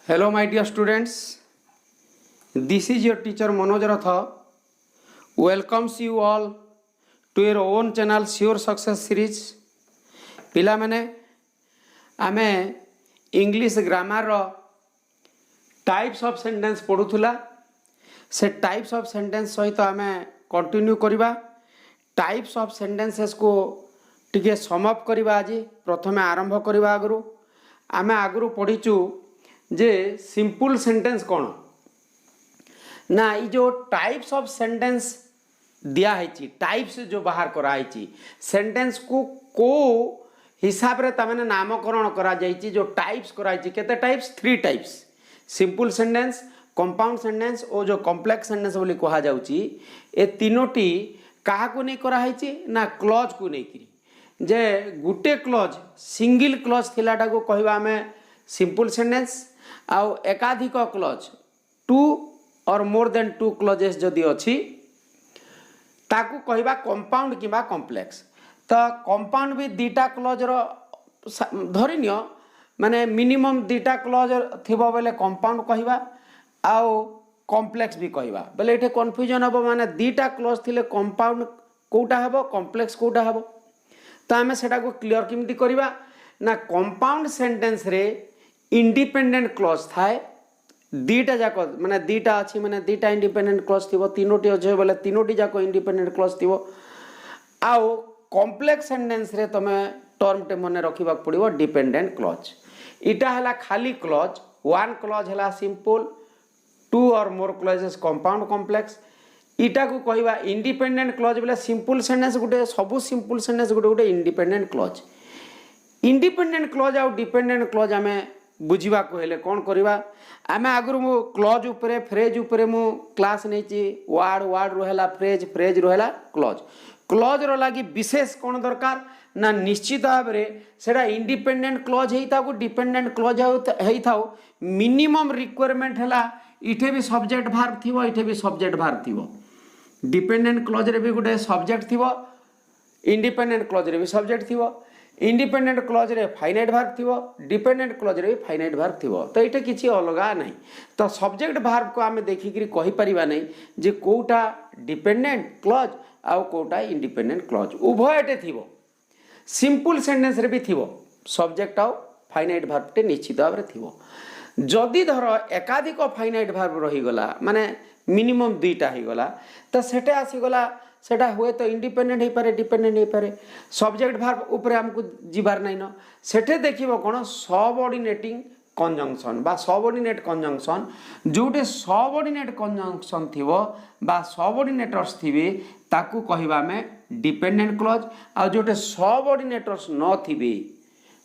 Hello, my dear students. This is your teacher Manoj Ratha. Welcomes you all to your own channel, Sure Success Series. पिला मैंने आमे English grammar रो types of sentence पढ़ुला से types of sentence सहित आमे continue करिबा types of sentences को टिके सम अप करिबा आज प्रथमे आरंभ करिबा आगरु आमे आगरु पढ़िचु जे सिंपल सेंटेंस कौन ना ये जो टाइप्स ऑफ सेंटेंस दिया है टाइप्स जो बाहर कराई सेंटेंस को हिसाब रे तमने नामकरण करा जाइए जो टाइप्स कराई केते types 3 types simple sentence compound sentence और जो कॉम्प्लेक्स सेंटेंस बोली कहा जाउची ए तीनोटी कहा को नहीं करा ना क्लॉज को नहीं करी जे गुटे क्लॉज सिंगल क्लॉज थिलाटा को कहबा हमें सिंपल सेंटेंस आउ एकाधिक क्लॉज 2 और मोर देन 2 क्लॉजेस जदि अछि ताकू कहबा कंपाउंड किबा कॉम्प्लेक्स तो कंपाउंड भी दीटा क्लॉज रो धरि नियो माने मिनिमम दीटा क्लॉज थिबो बेले कंपाउंड कहबा आउ कॉम्प्लेक्स भी कहबा बेले एठे कंफ्यूजन हबो माने दीटा क्लॉज थिले कंपाउंड कोटा हबो कॉम्प्लेक्स कोटा हबो तो आमे सेटा को क्लियर किमती करबा ना कंपाउंड सेंटेंस रे इंडिपेंडेंट क्लॉज थाए दीटा जाक माने दीटा अछि माने दीटा इंडिपेंडेंट क्लॉज थिबो तीनोटी अछि बोले तीनोटी जाक इंडिपेंडेंट क्लॉज थिबो आउ कॉम्प्लेक्स सेंटेंस रे तमे टर्म टे मने रखिबा पड़िबो डिपेंडेंट क्लॉज इटा हला खाली क्लॉज 1 क्लॉज हला सिंपल 2 और मोर क्लॉजेस कंपाउंड कॉम्प्लेक्स इटा को कहबा इंडिपेंडेंट क्लॉज बोले सिंपल सेंटेंस गुटे सब सिंपल सेंटेंस गुटे गुटे इंडिपेंडेंट क्लॉज इंडिपेंडेंट क्लॉज आउ डिपेंडेंट क्लॉज हमें बुझिबा को हेले कोन करबा आमे आगुर मु क्लॉज ऊपरे फ्रेज ऊपरे मु क्लास नेची वर्ड रहला फ्रेज रहला क्लॉज क्लॉज रो लागी विशेष कोन दरकार ना निश्चित भाव रे सेडा इंडिपेंडेंट क्लॉज हेइता को डिपेंडेंट क्लॉज हेइथाउ मिनिमम रिक्वायरमेंट हला इठे भी सब्जेक्ट वर्ब थिबो इठे भी सब्जेक्ट वर्ब थिबो डिपेंडेंट क्लॉज रे भी गुटे सब्जेक्ट थिबो इंडिपेंडेंट क्लॉज रे भी सब्जेक्ट थिबो इंडिपेंडेंट क्लॉज रे फाइनाइट वर्ब थिबो डिपेंडेंट क्लॉज रे फाइनाइट वर्ब थिबो तो इटे किछि अलगा नहीं तो सब्जेक्ट वर्ब को आमे देखि करी कहि परिबा नहीं जे कोटा डिपेंडेंट क्लॉज आउ कोटा इंडिपेंडेंट क्लॉज उभयटे थिबो सिंपल सेंटेंस रे भी थिबो सब्जेक्ट आउ फाइनाइट वर्ब टे निश्चित भाव रे थिबो जदि धर एकाधिक फाइनाइट वर्ब रही गला माने मिनिमम 2टा ही गला तो सेटे आसी गला सेटा हुए तो इंडिपेंडेंट ही पारे डिपेंडेंट ही पारे सब्जेक्ट वर्ब ऊपर हमको जीवार नहीं न सेठे देखिबो कोन सबऑर्डिनेटिंग कंजंक्शन बा सबऑर्डिनेट कंजंक्शन जोटे सबऑर्डिनेट कंजंक्शन थिबो बा सबऑर्डिनेटर्स थिबे ताकू कहबा में डिपेंडेंट क्लॉज आ जोटे सबऑर्डिनेटर्स न थिबे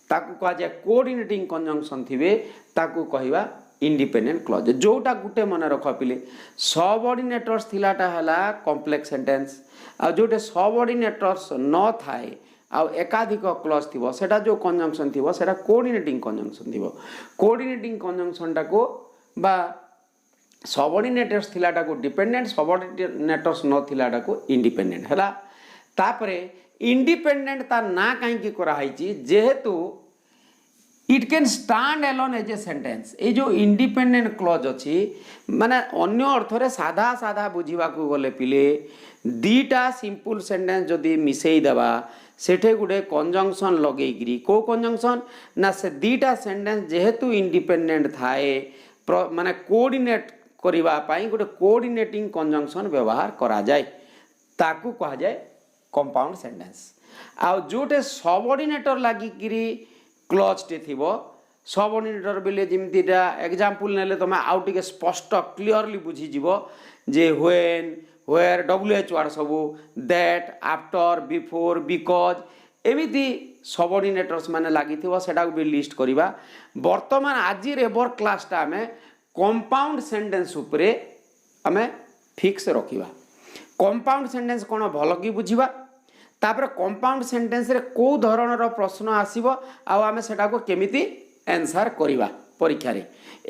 ताकू कहा जाय कोऑर्डिनेटिंग कंजंक्शन थिबे ताकू कहबा इंडिपेंडेंट क्लॉज जोटा गुटे मन रख पिले सबऑर्डिनेटर्स थिलाटा हला कॉम्प्लेक्स सेंटेंस आ जोटे सबऑर्डिनेटर्स न थाए आ एकाधिक क्लॉज थिबो सेटा जो कंजंक्शन थिबो सेटा कोऑर्डिनेटिंग कंजंक्शन थिबो कोऑर्डिनेटिंग कंजंक्शन टा को बा सबऑर्डिनेटर्स थिलाटा को डिपेंडेंट सबऑर्डिनेटर्स न थिलाटा को इंडिपेंडेंट हला तापरे इंडिपेंडेंट ता ना काहे की करा हाइची जेहेतु it can stand alone as a sentence ये जो इंडिपेंडेंट क्लॉज अच्छी माने अन्य अर्थ रे साधा साधा बुझीबा को गले पिले दीटा सिंपल सेंटेंस जदि मिसेई देबा सेठे गुडे कंजंक्शन लगेगिरी को कंजंक्शन ना से दीटा सेंटेंस जेहेतु इंडिपेंडेंट थाए माने कोऑर्डिनेट करिबा पाई गुडे कोऑर्डिनेटिंग कंजंक्शन व्यवहार करा जाय ताकू कहा जाय कंपाउंड सेंटेंस आ जोटे सबऑर्डिनेटर लागि गिरी क्लॉज टे थिबो सबऑर्डिनेटर बिले जिमतिटा एग्जांपल नेले तमे आउ टिके स्पष्ट क्लियरली बुझी जिवो जे व्हेन वेयर डब्ल्यूएच वर्ड सब दैट आफ्टर बिफोर बिकॉज एमिति सबऑर्डिनेटर्स माने लागि थिबो सेटा भी लिस्ट करिबा वर्तमान आज रेबर क्लासटा हमें कंपाउंड सेंटेंस उपरे हमें फिक्स रखिबा कंपाउंड सेंटेंस कोन भलो की बुझिबा तापर कंपाउंड सेंटेंस रे को धरणर प्रश्न आसीबो आ आमे सेटा को केमिति आंसर करिबा परीक्षा रे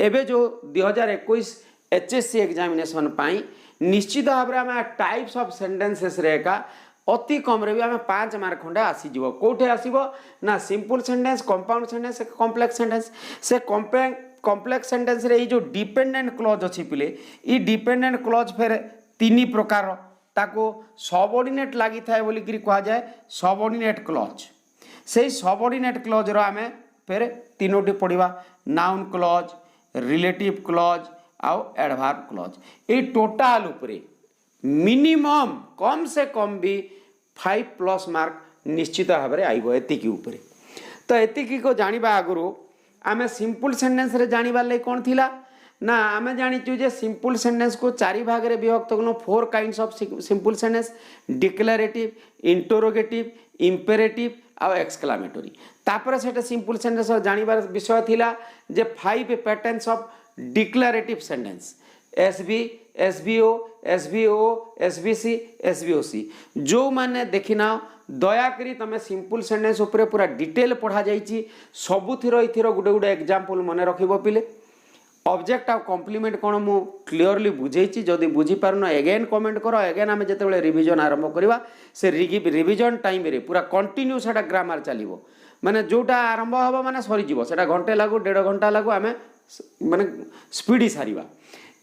एबे जो 2021 एचएससी एग्जामिनेशन पाई निश्चित भाव में टाइप्स ऑफ सेंटेंसेस रे का अति कम रे भी आम 5 मार्क खंडे आसीज कौटे आसब ना simple sentence compound sentence complex sentence से कॉम्प्लेक्स सेंटेंस रे जो डिपेंडेंट क्लॉज अच्छी पिले ये डिपेंडेंट क्लॉज फिर तीन प्रकार ताको सबऑर्डिनेट लगी थाए बोली कह जाए सबऑर्डिनेट क्लॉज से सबऑर्डिनेट क्लॉज रो आमे फिर तीनोटी पढ़ा नाउन क्लॉज रिलेटिव क्लॉज आउ एडवर्ब क्लॉज ये टोटाल उपरे मिनिमम कम से कम भी 5+ मार्क निश्चित भाव में आइब एतिकी उपरे। तो एतिकी को जानिबा आगुरु आमे सिंपल सेंटेंस रे जानिबार ले कोन थिला ना आमे जानिचु जे सिंपल सेंटेंस को चारि भाग रे विभक्त कनो 4 kinds of simple sentence declarative interrogative imperative uh exclamatory तापर सेटा सिंपल सेंटेंस जानिबार विषय थिला जे 5 patterns of declarative sentence SB SBO SBO SBC एसबीओसी जो माने देखिना दयाकरी तमें सिंपल सेंटेंस उपरे पूरा डिटेल पढ़ा जाइए सबुथिर इथिर गोटे गोटे एग्जांपल मन रखिबो पिले ऑब्जेक्ट आ कॉम्प्लीमेंट कौन मु क्लियरली बुझेछि जदि बुझी पारन एगेन कमेंट करो एगेन आमे जेतेबेले रिवीजन आरंभ करबा से रिवीजन टाइम रे पूरा कंटिन्यू सेटा ग्रामर चलिबो माने जोटा आरंभ हबो माने सरी जीवो सेटा घंटे लागू 1.5 घंटा लागू आमे माने स्पीडी सारिबा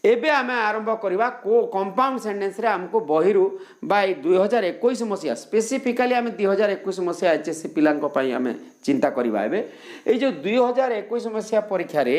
एबे आमे आरंभ करबा को कंपाउंड सेंटेंस रे हमको बहिरु बाय 2021 मसिया स्पेसिफिकली आमे 2021 मसिया एचएससी पिलांक पई आमे चिंता करबा एबे ए जो 2021 मसिया परीक्षा रे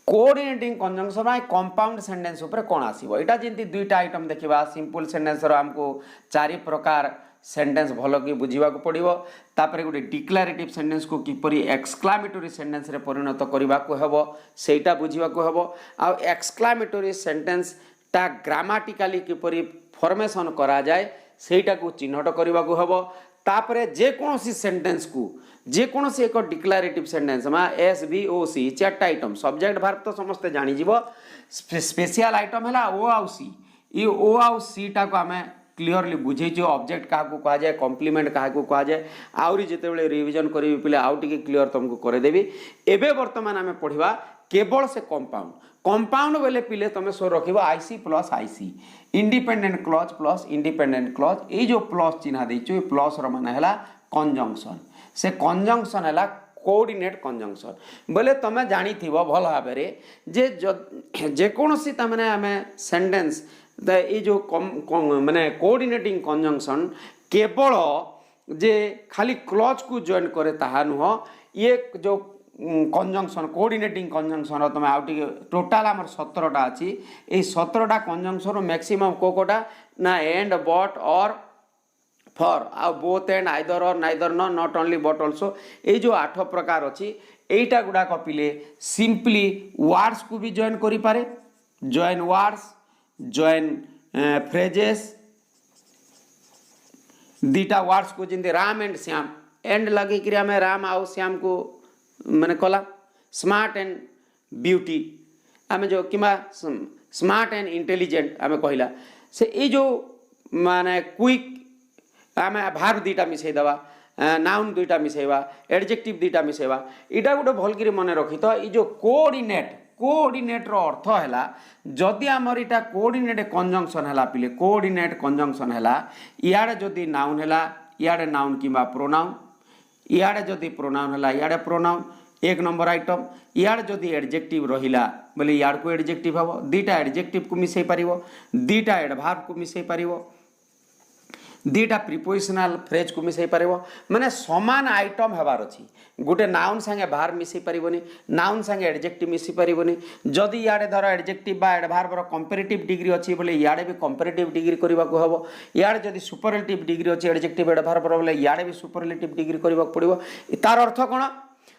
coordinating conjunction by compound sentence ऊपर कोन आसीबो एटा जेंति दुईटा आइटम देखिबा सिंपल सेंटेंस रो हमको 4 प्रकार सेंटेंस भलो कि बुझीबा को पड़िबो तापरे गोटे डिक्लेरेटिव सेंटेंस को किपरि एक्सक्लामेटरी सेंटेंस रे परिणत करबा को हेबो सेटा बुझीबा को हेबो आ एक्सक्लामेटरी सेंटेंस ता ग्रामाटिकली किपरि फॉर्मेशन करा जाए सेटा को चिन्हट करबा को हेबो तापरे जे कोनोसी सेंटेंस को जे कोनोसी एक डिक्लेरेटिव सेंटेंस मा एस बी ओ सी चारटा आइटम सब्जेक्ट वर्ब तो समस्त जानि जीवो स्पेशल आइटम हैला ओ आउ सी ई ओ आउ सी टा को हमें क्लियरली बुझे ऑब्जेक्ट क्या कह जाए कॉम्प्लीमेंट क्या कह जाए आहरी जितेबाला रिविजन करी पिले आउ टिके क्लियर तुमको करदेवी एबे वर्तमान आम पढ़ा केवल से कंपाउंड कंपाउंड बेले पिले तुम सो रख IC plus IC independent clause plus independent clause ये जो प्लस चिन्ह देचु प्लस मान है कंजंक्शन से कंजंक्शन है कोऑर्डिनेट कंजंक्शन बोले तुम जानी भल भाव जे जेकोसी तमें आम सेंटेंस ये जो माने कोऑर्डिनेटिंग कंजंक्शन केवल जे खाली क्लॉज को जॉइन करे ताहा नुह ये जो कंजंक्शन कोऑर्डिनेटिंग कंजंक्शन तुम आउ टिके टोटाल आमर 17टा अछि ए 17टा कंजंक्शन मैक्सिमम कोकोटा ना एंड बट और फॉर आ both and either or neither not only but also ए जो 8 प्रकार अछि एटा गुडा कपिले सिंपली वर्ड्स को भी जॉइन करि पारे जॉइन वर्ड्स जॉइन फ्रेजेस दीटा वर्ड्स को जिंदे राम एंड श्याम एंड लगे कि हमें राम आउ श्याम को मैंने कला स्मार्ट एंड ब्यूटी आम जो कि स्मार्ट एंड इंटेलिजेंट आम कहला से ये जो माने क्विक आम भार दीटा मिसई दवा नाउन दुईटा मिसेवा एडजेक्टिव दुईटा मिसेवा इटा गोटे भलकि मन रखी तो ये जो कोऑर्डिनेट रो अर्थ है जदि आमर इटा कोऑर्डिनेट कंजंक्शन है पिले कोऑर्डिनेट कंजंक्शन है इयाड़े जदि नाउन है इयाड़े नाउन किंबा प्रोनाउन इयाड़े जदि प्रोनाउन है इयाड़े प्रोनाउन 1 नंबर आइटम इयाड़े जदि एडजेक्टिव रहिला बोले इयाड़ को एडजेक्टिव हम दीटा एडजेक्टिव को मिसई पारिबो दीटा एडवर्ब को मिसई पारिबो दीटा प्रिपोजिशनल फ्रेज को मिसई पारिबो माने समान आइटम हेबार अछि गोटे नाउन संगे भार मिसई पारिबोनी नाउन संगे एडजेक्टिव मिसई पारिबोनी जदि इयाड़े धर एडजेक्टिव बा एडवर्ब रो कंपैरेटिव डिग्री अछि बोले इयाड़े भी कंपैरेटिव डिग्री करबा को हबो इयाड़े जदि सुपरलेटिव डिग्री अछि एडजेक्टिव एडवर्ब रो बोले इयाड़े भी सुपरलेटिव डिग्री करबा पड़िबो तार अर्थ कोन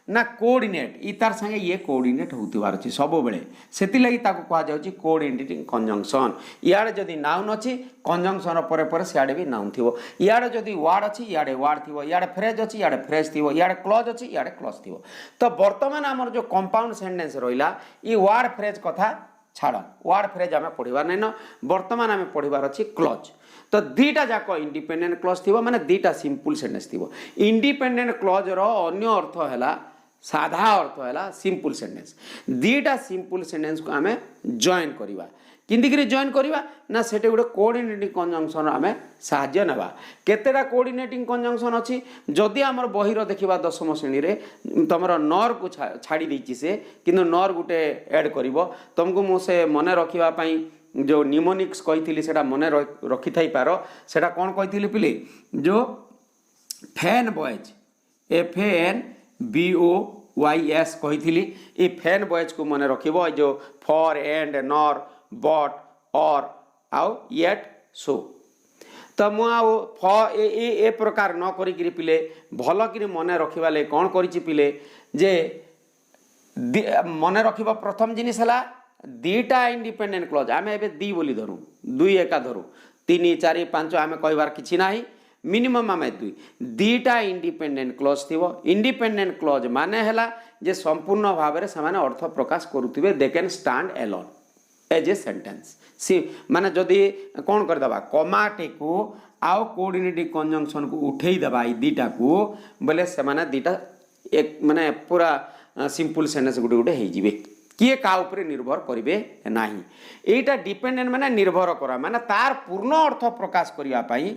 ना कोऑर्डिनेट ई तार संगे ये कोऑर्डिनेट होतिबार अछि सब बेले सेति लागि ताको कहा जाउछि कोऑर्डिनेटिंग कंजंक्शन इयाड़े जदि नाउन अछि कंजंक्शन परे परे सियाड़े भी नाउन थिबो इयाड़े जदि वर्ड अछि इयाड़े वर्ड थिबो इयाड़े फ्रेज अछि इयाड़े फ्रेज थिबो इयाड़े क्लॉज अछि इयाड़े क्लॉज थिबो तो वर्तमान हमर जो कंपाउंड सेंटेंस रहिला ई वर्ड फ्रेज कथा छाड़ वर्ड फ्रेज आमे पढिबा नै न वर्तमान आमे पढिबार अछि क्लॉज तो दीटा जाक इंडिपेंडेंट क्लॉज थिबो माने दीटा सिंपल सेंटेंस थिबो इंडिपेंडेंट क्लॉज रो अन्य अर्थ हैला साधा अर्थ है सिंपल सेंटेंस दीटा सिंपल सेंटेंस को आम जॉइन करवा किंदिकरी जॉइन करवा ना से गोटे कोऑर्डिनेटिंग कंजंक्शन आम साहाय्य नेबा केतेटा कोऑर्डिनेटिंग कंजंक्शन अच्छी जदि आमर बहिर देखा दशम श्रेणी रे तुमर नर को छाड़ी देछि से किंतु नर गुटे ऐड करिवो तुमको मु से मने रखिबा पई जो निमोनिक्स कही सेटा मने रखि थाई पारो सेटा कोन कही पिले जो फैन बॉयज FANBOYS कही ये फैन बॉयज को मने रखिबो जो फॉर एंड नर बट और आउ येट सो तो मु ए प्रकार न करी पिले भल कि मने रखिबा ले कौन करिछि पिले जे मने रखिबा प्रथम जिनिस हला दीटा इंडिपेंडेंट क्लॉज आम ए दी बोली धरू दुई एका धरू 3 4 5 आम कहबार किछि नाही मिनिमम आम दीटा इंडिपेंडेंट क्लॉज थी इंडिपेंडेंट क्लॉज माने हला जे संपूर्ण भाव में से अर्थ प्रकाश करुवे they can stand alone as a sentence सी माने जदि कौन करदबा कमाटे को आउ कोऑर्डिनेटिंग कंजंक्शन को उठेई दबा ई दीटा को बोले से माने दीटा एक माने पूरा सिंपल सेंटेंस गुटे गुटे हो जिवे किए का ऊपर निर्भर करिवे नाही एटा डिपेंडेंट माने निर्भर करा माने तार पूर्ण अर्थ प्रकाश करिया पाई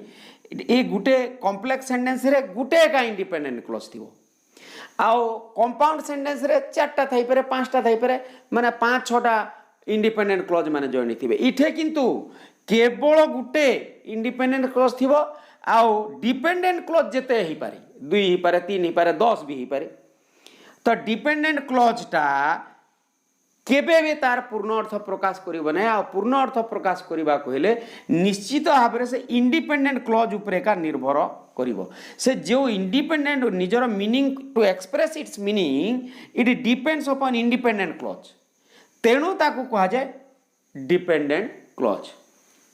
ए गुटे कॉम्प्लेक्स सेंटेंस रे गुटे का इंडिपेंडेंट क्लॉज थिवो आउ कंपाउंड सेंटेंस रे 4टा थाई पारे 5टा थाई पारे माने 5-6टा इंडिपेंडेंट क्लॉज माने जॉइन थिबे इठे किंतु केवल गुटे इंडिपेंडेंट क्लॉज थिवो आउ डिपेंडेंट क्लॉज जेते ही पारे 2 ही पारे 3 ही पारे 10 भी ही पारे तो डिपेंडेंट क्लॉज टा केबे भी तार पूर्ण अर्थ प्रकाश करिवो नै आ पूर्ण अर्थ प्रकाश करिबा कहले निश्चित भाव से इंडिपेंडेंट क्लॉज उपरे का निर्भर करिवो से जो इंडिपेंडेंट निजर meaning to express its meaning it depends upon independent clause तेणु ताकू कहा जाए डिपेंडेंट क्लॉज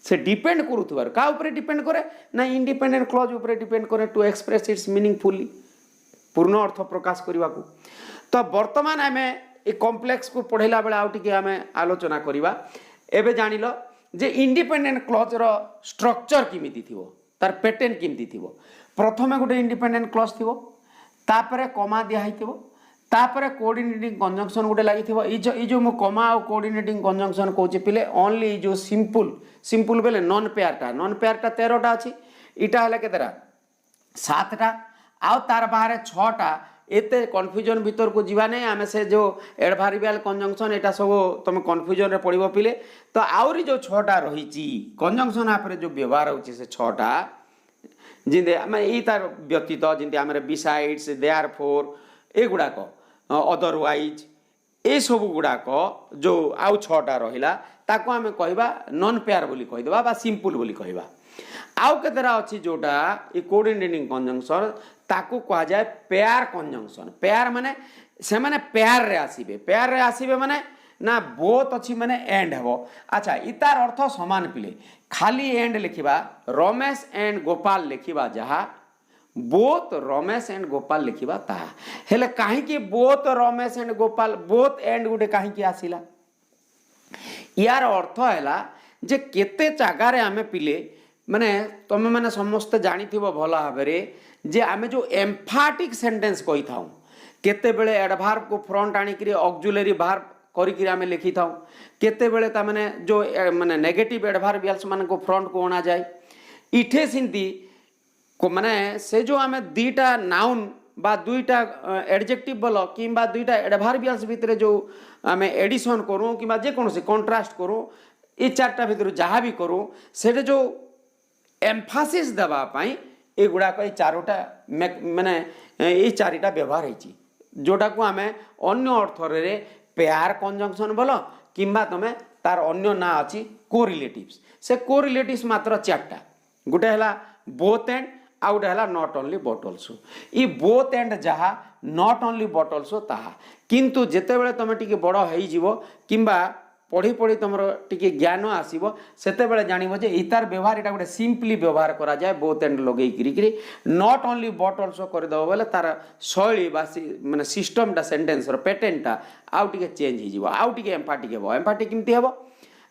से डिपेंड करूथबार का ऊपर डिपेंड करे ना इंडिपेंडेंट क्लॉज ऊपर डिपेंड करे to express its meaning fully पूर्ण अर्थ प्रकाश करने को तो वर्तमान आम ये कॉम्प्लेक्स को पढ़ेला बेले आउ टिके आम आलोचना करवा एबे जानिल जे इंडिपेंडेंट क्लॉज रो स्ट्रक्चर किमिति थिवो तार पैटर्न किमिति थिवो प्रथमे गोटे इंडिपेंडेंट क्लॉज थिवो तापरे कमा दिया हिथिवो तापरे कोऑर्डिनेटिंग कंजंक्शन गोटे लागि थिवो ई जो मु कमा आ कोऑर्डिनेटिंग कंजंक्शन कहूचे पिले ओनली जो सिंपल बेले नॉन पेयरटा 13टा अछि इटा हला केतेरा 7टा आउ तार बाहर 6टा एते कन्फ्यूजन भीतर को जीवा नहीं आम से जो एडभार्बियल कंजंक्शन एटा सब तुम कन्फ्यूजन रे पड़िबो पिले तो आउरी जो 6टा रही कंजंक्शन आपरे जो व्यवहार होची से 6टा जिंदे आम ई तार व्यतीत जिंदे आम बिसाइड्स देयरफॉर ए गुडाक अदरवाइज ए सब गुडाक जो आउ 6टा रहिला ताको आम कहबा नॉन पेयर बोली कहिदबा बा सिंपल बोली कहबा आउ केतेरा अछि जोटा ए कोऑर्डिनेटिंग कंजंक्शन ताकू कहा जाए पेयर कंजंक्शन पेयर माने से माने पेयर रे आसीबे माने ना बोथ अछि माने एंड हेबो अच्छा इतार अर्थ समान पिले खाली एंड लिखिबा रमेश एंड गोपाल लिखिबा जहा बोथ रमेश एंड गोपाल लिखिबा ताहा हेले काहे कि both Ramesh and Gopal both and गुटे काहे कि आसीला यार अर्थ हैला जे केते जागा रे आमे पिले माने तुम मैंने समस्त जानी भल भाव जे आमे जो एम्फाटिक सेंटेंस कही था केते बेले एडभार्ब को फ्रंट आनिकरी ऑक्सिलरी भार्ब करिकरी आमे लिखि था केते बेले ता माने जो माने नेगेटिव एडभार्बियल्स मान को फ्रंट को अना जाए इठे सिंती को माने से जो आमे दुईटा नाउन बा दुईटा एडजेक्टिव बोल किंबा दुईटा एडभार्बियल्स भितर जो आमे एडिशन करूँ कि जे कौन से कंट्रास्ट करूँ ये 4टा भितर जहाँ भी करूँ से जो एम्फासिस देवा पाई ए गुड़ाक ये 4टा माने ये 4टा व्यवहार होती जोटा को आमे अन्य अर्थ रे पेयर कंजंक्शन बोल किंबा तमे तार अन्य ना अच्छी कोरिलेटिव्स से कोरिलेटिव्स मात्र 4टा गोटे है बोथ एंड आउ गोटे है not only but also E both and जहाँ नॉट ओनली बट ऑल्सो ताहा किंतु जेते बेले तमे टिके बड़ होई जीवो किंबा पढ़ी पढ़ी तुम टिके ज्ञान आसब से जानव जे इतार व्यवहार यहाँ गोटे सिंपली व्यवहार करा जाए बोथ एंड लगे करी नॉट ओनली बट ऑल्सो करदेव बोले तार शैली माने सिस्टमटा सेंटेंस पैटर्नटा आउ टिके चेंज हो आउ टिके एम्फाटिक हे एम्फाटिक केमती हे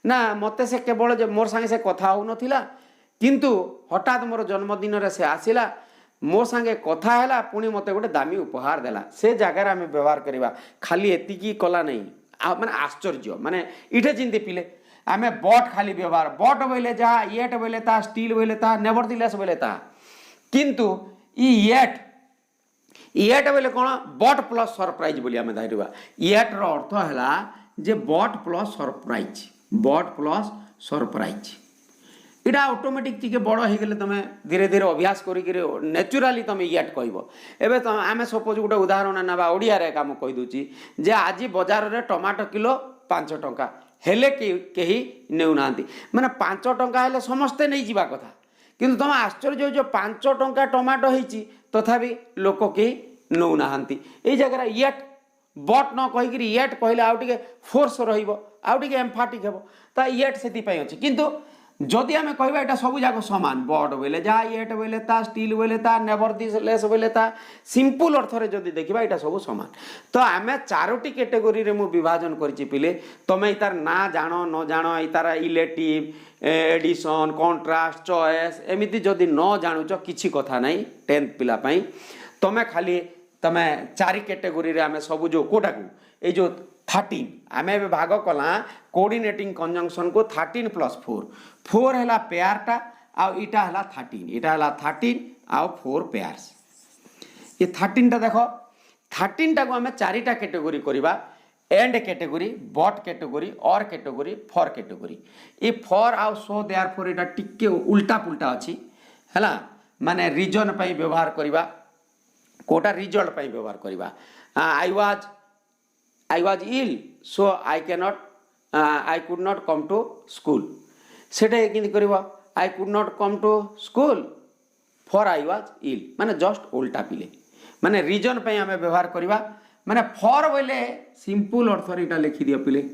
ना मते से केवल जे मोर संगे से कथा हो नथिला किंतु हठात मोर जन्मदिन रे से आसिला मो सांगे कथा है पुणी मत गोटे दामी उपहार देला से जगार आम व्यवहार करवा खाली एतिकी कला नहीं माने आश्चर्य माने इटे चिंती पिले आम बट खाली व्यवहार बट बोले जहाँ येट बोले ता स्टील बोले ता नेवरदिलेस बोले ता किंतु येट बोले कौन बट प्लस सरप्राइज बोली आम धरवा येट रो अर्थ है जे बट प्लस सरप्राइज इटा ऑटोमेटिक टिके बड़ हो गले तुम धीरे धीरे अभ्यास करी नेचुराली तुम येट कह एवं आम सपोज गोटे उदाहरण ना ओडिया रे काम कहीदे जे आज बजार रे टमाटो किलो 5 टंका हेले कहीं नेउना माने 5 टंका हेले समस्ते नहीं जीवा कथा किंतु तुम आश्चर्य जो 5 टंका टमाटो होती तथापि लोक कहीं नौना ये जगह येट बट न कहीकि येट कहले आउ टिके फोर्स रहिबो आउ टिके एम्फाटिक हेबो ता येट सेति पई अछि किंतु जदि आम कहवा यहाँ सब जाक सामान बट बोले जहाँ येट बोले ता स्टील बोले ता नेवरदिलेस बोले ता सिंपल अर्थ रे जदि देखा यहाँ सब सामान तो आम 4टी कैटेगोरी रे मु विभाजन करिछि पिले तुम तार ना जान न जान तार इलेक्टिव एडिशन कंट्रास्ट चॉइस एमिति जदि न जानुच किछि कथा नहीं 10th पिला पई तुम खाली तुम 4 कैटेगोरी रे आम सब जो कोटा को ए जो 13 आम ए भाग कला कोऑर्डिनेटिंग कंजंक्शन को 13 + 4 है पेयरटा आउ इटा है 13 इटा है 13 आउ 4 पेयर्स ये 13 टा देख 13 टा को आम 4टा कैटेगोरी करवा एंड कैटेगोरी बट कैटेगोरी और कैटेगोरी फॉर कैटेगोरी ये फॉर आउ सो देयरफॉर इटा टिके उल्टा पुल्टा अछि हैला माने रीजन पई व्यवहार करवा कोटा रिजल्ट पई व्यवहार करवा I was ill so I could not come to school सेटा किंति करबो I could not come to school for I was ill माने जस्ट उल्टा पिले माने रीजन पे आम व्यवहार करवा माने फॉर बोले सिंपल अर्थ इटा लिखि दियो पिले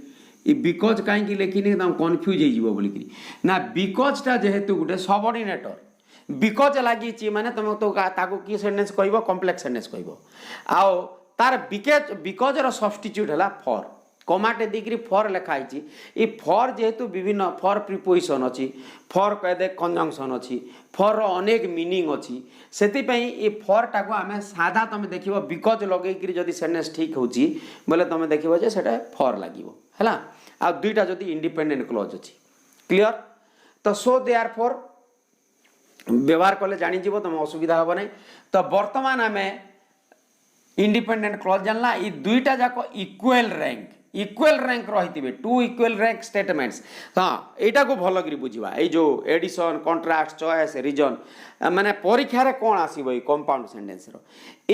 ई बिकॉज काई लिखिनी तुम कंफ्यूज हो जिवो बोली कि ना बिकॉज टा जेहेतु गुटे सबऑर्डिनेटर बिकॉज लागी माने तुम तो ताको की सेंटेंस कहबो कॉम्प्लेक्स सेंटेंस कहबो आओ तार बिकॉज रो सब्स्टिट्यूट है फॉर कमाटे दिग्री फॉर लिखाई ये फॉर जेहेतु विभिन्न फॉर प्रिपोजिशन अच्छी फॉर कहदे कंजंक्शन अच्छी फॉर अनेक मीनिंग अच्छी से ये फॉर टाको आम साधा तुम देख बिकॉज लगे जदि सेंटेंस ठीक हो बोले तुम देख फॉर लगे है आ दुईटा जदि इंडिपेंडेंट क्लॉज अच्छी क्लियर तो सो देयरफॉर व्यवहार कले जानी तुम असुविधा हे ना तो बर्तमान आम इंडिपेंडेंट क्लॉज जानला ये दुईटा जाक इक्वल रैंक रही 2 इक्वल रैंक स्टेटमेंट्स हाँ यहाँ को भल कर बुझा ये जो एडिशन कंट्रास्ट चॉइस रीजन माने परीक्षा रे कौन आसो ये कंपाउंड सेंटेंस रो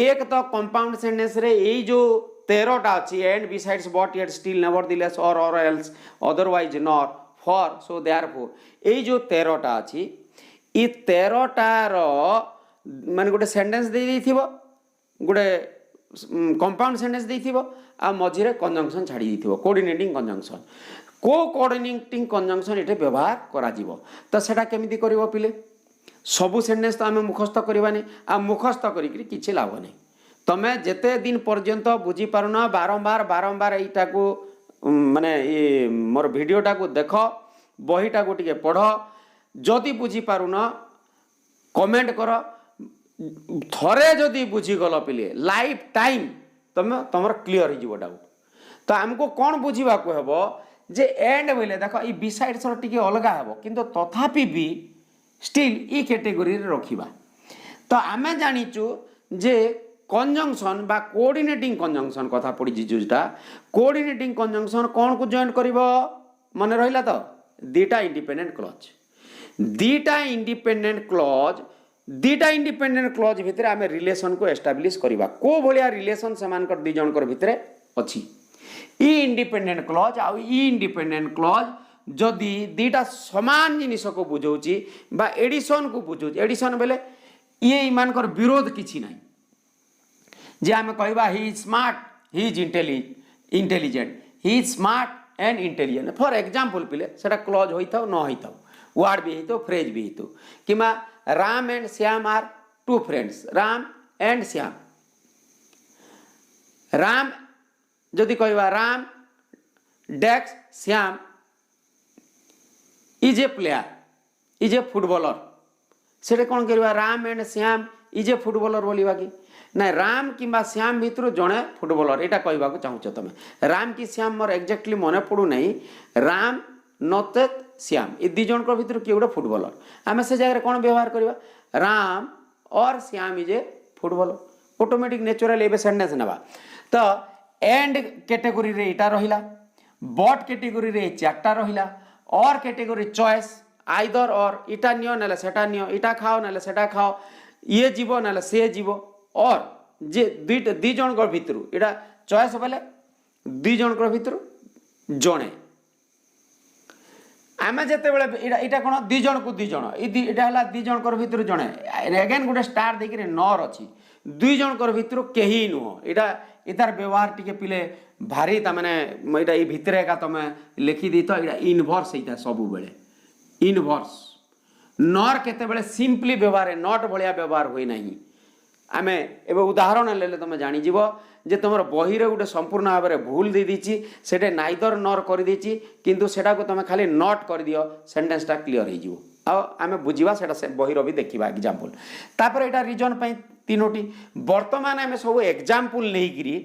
एक तो कंपाउंड सेंटेंस रे ये जो 13टा अच्छी and besides but yet still nevertheless or else otherwise not for so therefore ये जो 13टा अच्छी ये 13टार माने गोटे सेंटेंस दे देथिबो गोटे कंपाउंड सेंटेंस देथिबो आ मझिरे कंजंक्शन छाड़ी देथिबो कोऑर्डिनेटिंग कंजंक्शन कोऑर्डिनेटिंग कंजंक्शन इटे व्यवहार करा जीवो तो सेटा केमिति करिवो पिले सबु सेंटेंस तो आमे मुखस्थ करबानी आ मुखस्थ करिकरी किछि लाभ नै तमे जेते दिन पर्यंत बुझी पारुना बारंबार एटा को माने ये मोर वीडियोटा को देख बहीटा को टिके पढ़ जदि बुझी पारुना कमेंट कर थरे जदि बुझीगल पिले लाइफ टाइम तुम क्लीयर हो डाउट तो आमको कौन बुझा हम जे एंड बोले देख ये बिसाइड्स टी अलग हे किंतु तथापि भी स्टिल ई कैटेगोरी रखा तो आम जानीचु जे कंजंक्शन बा कोऑर्डिनेटिंग कंजंक्शन कथा पड़ी जोटा कोऑर्डिनेटिंग कंजंक्शन कौन को जॉइन कर मन रहा तो दीटा इंडिपेंडेंट क्लॉज भितर आम रिलेशन को एस्टाब्लिश करवा को भलिया रिलेशन समान कर दी जनकर भितर अच्छी ई इंडिपेंडेंट क्लॉज आउ ई इंडिपेंडेंट क्लॉज जदि दीटा समान जिनिस को बुझाऊँगी बा एडिशन को बुझाऊँ एडिशन बेले ये मानकर विरोध किछि नहीं जे आम कहवा he is smart he is intelligent he is smart and intelligent for example पिले सेटा क्लॉज होइथाउ न होइथाउ वर्ड भी होइथाउ फ्रेज भी होइथाउ किमा Ram and Shyam are two friends Ram and Shyam Ram जदि कहवा राम डेक्स Shyam is a player is a footballer से कौन करवा राम एंड श्याम इजे फुटबॉलर बोलिबा कि ना राम किंबा श्याम भितर जड़े फुटबॉलर यहाँ कहवाक चाहूच तुम राम कि श्याम मोर एक्जाक्टली मन पड़ू नहीं राम नचेत श्याम ये दी जन भर किए गोटे फुटबॉलर आम से जगह कौन व्यवहार करवा राम और Shyam is a footballer automatic natural एवं सेंटेंस नेबा तो एंड कैटेगोरी रे इटा रहिला बट कैटेगोरी रे चारटा रहिला और कैटेगोरी चॉइस आइदर और इटा नियो ना सेटा नियो इटा खाओ ना सेटा खाओ ये जीव ना से जीव और जे दी जन भितर इटा चॉइस बोले दी जन भितर जड़े आम जिते इटा कौन दी जन को दी जन इटा दी जन भर जड़े एगेन गोटे स्टार देकर नर अच्छी दुई जन भर कहीं नुह यहाँ इतार व्यवहार टी पिले भारी तमें यहाँ ये भितर एका तुम लिखिदी तो यहाँ इनभर्स यहाँ सब बेले इनभर्स नर केते सिंपली व्यवहार नट भाया व्यवहार हुए ना आम ए उदाहरण ले तुम जानीज जे तुम बही गोटे संपूर्ण भाव में भूल दे दीची से नाइदर नर कर देची किंतु सेटा को तुम खाली नट कर दियो सेंटेंसटा क्लीयर हो आम बुझा से बही भी देखा एग्जाम्पल तापर यहाँ रिजन तीनोटी बर्तमान आम सब एग्जाम्पल नहीं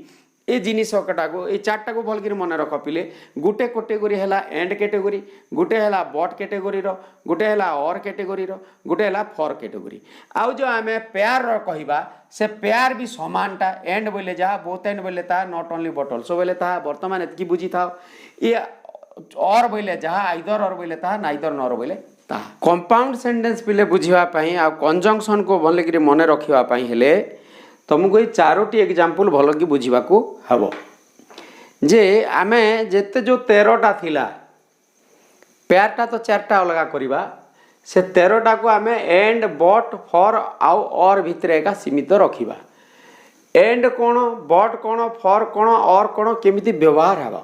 ए जिनसटा को ये चार्टा को भल मन रख पिले गोटे कैटेगोरी है एंड कैटेगोरी गोटे है बट कैटेगोरी गोटे है और कैटेगोरी गोटे है फॉर कैटेगोरी आउ जो आम पेयर कहवा से पेयर भी समानटा एंड बोले जहाँ बोथ एंड बोले ता नॉट ओनली बट ऑल्सो बोले ता बर्तमान एतकी बुझी था ये और बोले जहाँ आइदर और बोले ता नाइदर नर बोले ता कंपाउंड सेंटेंस पिले बुझापी आ कंजंक्शन को भल मन रखापी हेले तुमको ये चारोटी एग्जाम्पल भल कि बुझा हम जे आम जिते जो 13टा थिला पेयरटा तो 4टा अलग करवा से 13टा को आम एंड बट फॉर आउ और भितर एका सीमित रखा एंड कौन बट कौन फॉर कौन और कौन केमिति व्यवहार हम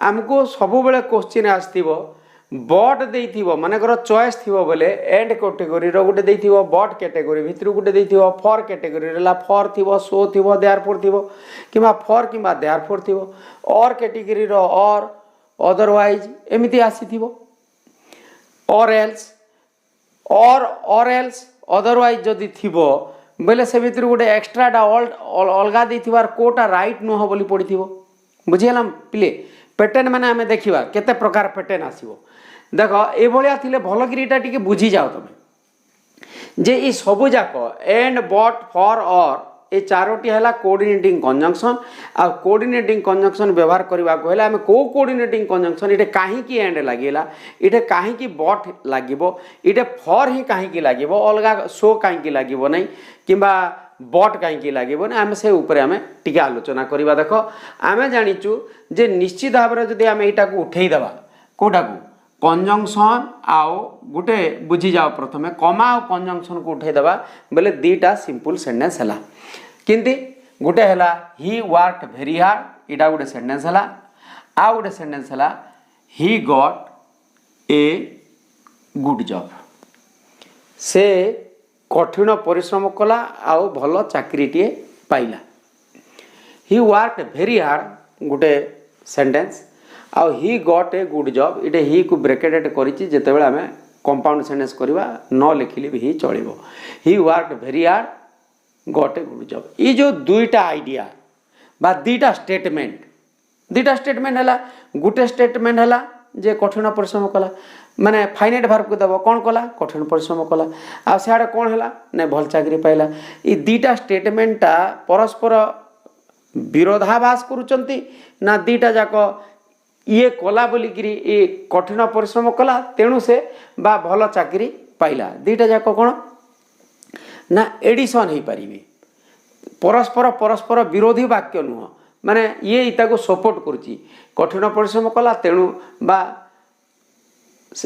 आमको सब बेले क्वेश्चन आसथिबो बट देइथिबो मानेकर चॉइस थिबो बोले and category row Gute देइथिबो but category भितर गुटे देइथिबो फॉर कैटेगोरी रला फॉर थिबो सो थिबो देयरफॉर थिबो किबा फॉर किबा देयरफॉर थिबो और कैटेगोरी रो और अदरवाइज एमिति आसीथिबो और एल्स और एल्स अदरवाइज जदि थिबो बोले से भितर गुटे एक्स्ट्राटा अलगा देइथिबार कोटा राइट नुह बोली पड़िथिबो बुझियलाम पिले पैटर्न माने आमे देखिबा केते प्रकार पैटर्न आसीबो देख ये थे भलकरीटा टी बुझी जाओ तुम जे ये सबू जाक एंड बट फॉर और ये चारोटी है कोऑर्डिनेटिंग कंजंक्शन आ कोऑर्डिनेटिंग कंजंक्शन व्यवहार करने को आम को कोऑर्डिनेटिंग कंजंक्शन इटे कहीं एंड लगे इटे कहीं बट लगे इटे फॉर ही कहीं लगे अलग सो कहीं लगे ना कि बट कहीं लगे ना आम से ऊपर आम टी आलोचना करवा देख आम जाचु जे निश्चित भाव में जब आम यहाँ उठेदेवा कौटा को कंजंक्शन आउ गोटे बुझी जाओ प्रथमे कमा और कंजंक्शन को उठेदेवा बोले दीटा सिंपल सेंटेंस है किंती गोटे है ही वर्क वेरी हार्ड यहाँ गोटे सेंटेंस है आउ गोटे सेंटेंस है ही गॉट ए गुड जॉब से कठिन परिश्रम कला आउ भल चाकरीटे पाइला ही वर्क वेरी हार्ड गोटे सेंटेंस आउ ही गॉट ए गुड जॉब इटे ही को ब्रैकेटेड करिछि जेतेबेले आमे कंपाउंड सेंटेंस करवा न लिखिले भी ही चलिबो he work very hard got a good job ये जो दुईटा आइडिया बा दुईटा स्टेटमेंट है गोटे स्टेटमेंट है जे कठिन परिश्रम कला माने फाइनाइट वर्ब को दब कौन कला कठिन परिश्रम कला आ सियाडे कौन है ना भल चाकरी पाइला ये दुईटा स्टेटमेंटा परस्पर विरोधाभास करुचंती ना दुईटा जाक ये कला बोलिकी ये कठिन परिश्रम कला तेणु से बा भल चाकरी पाइला दुईटा जाक कौन ना एडिशन हो पारे परस्पर परस्पर विरोधी वाक्य नुह माने ये इताको सपोर्ट करुच्ची कठिन परिश्रम कला तेणु बा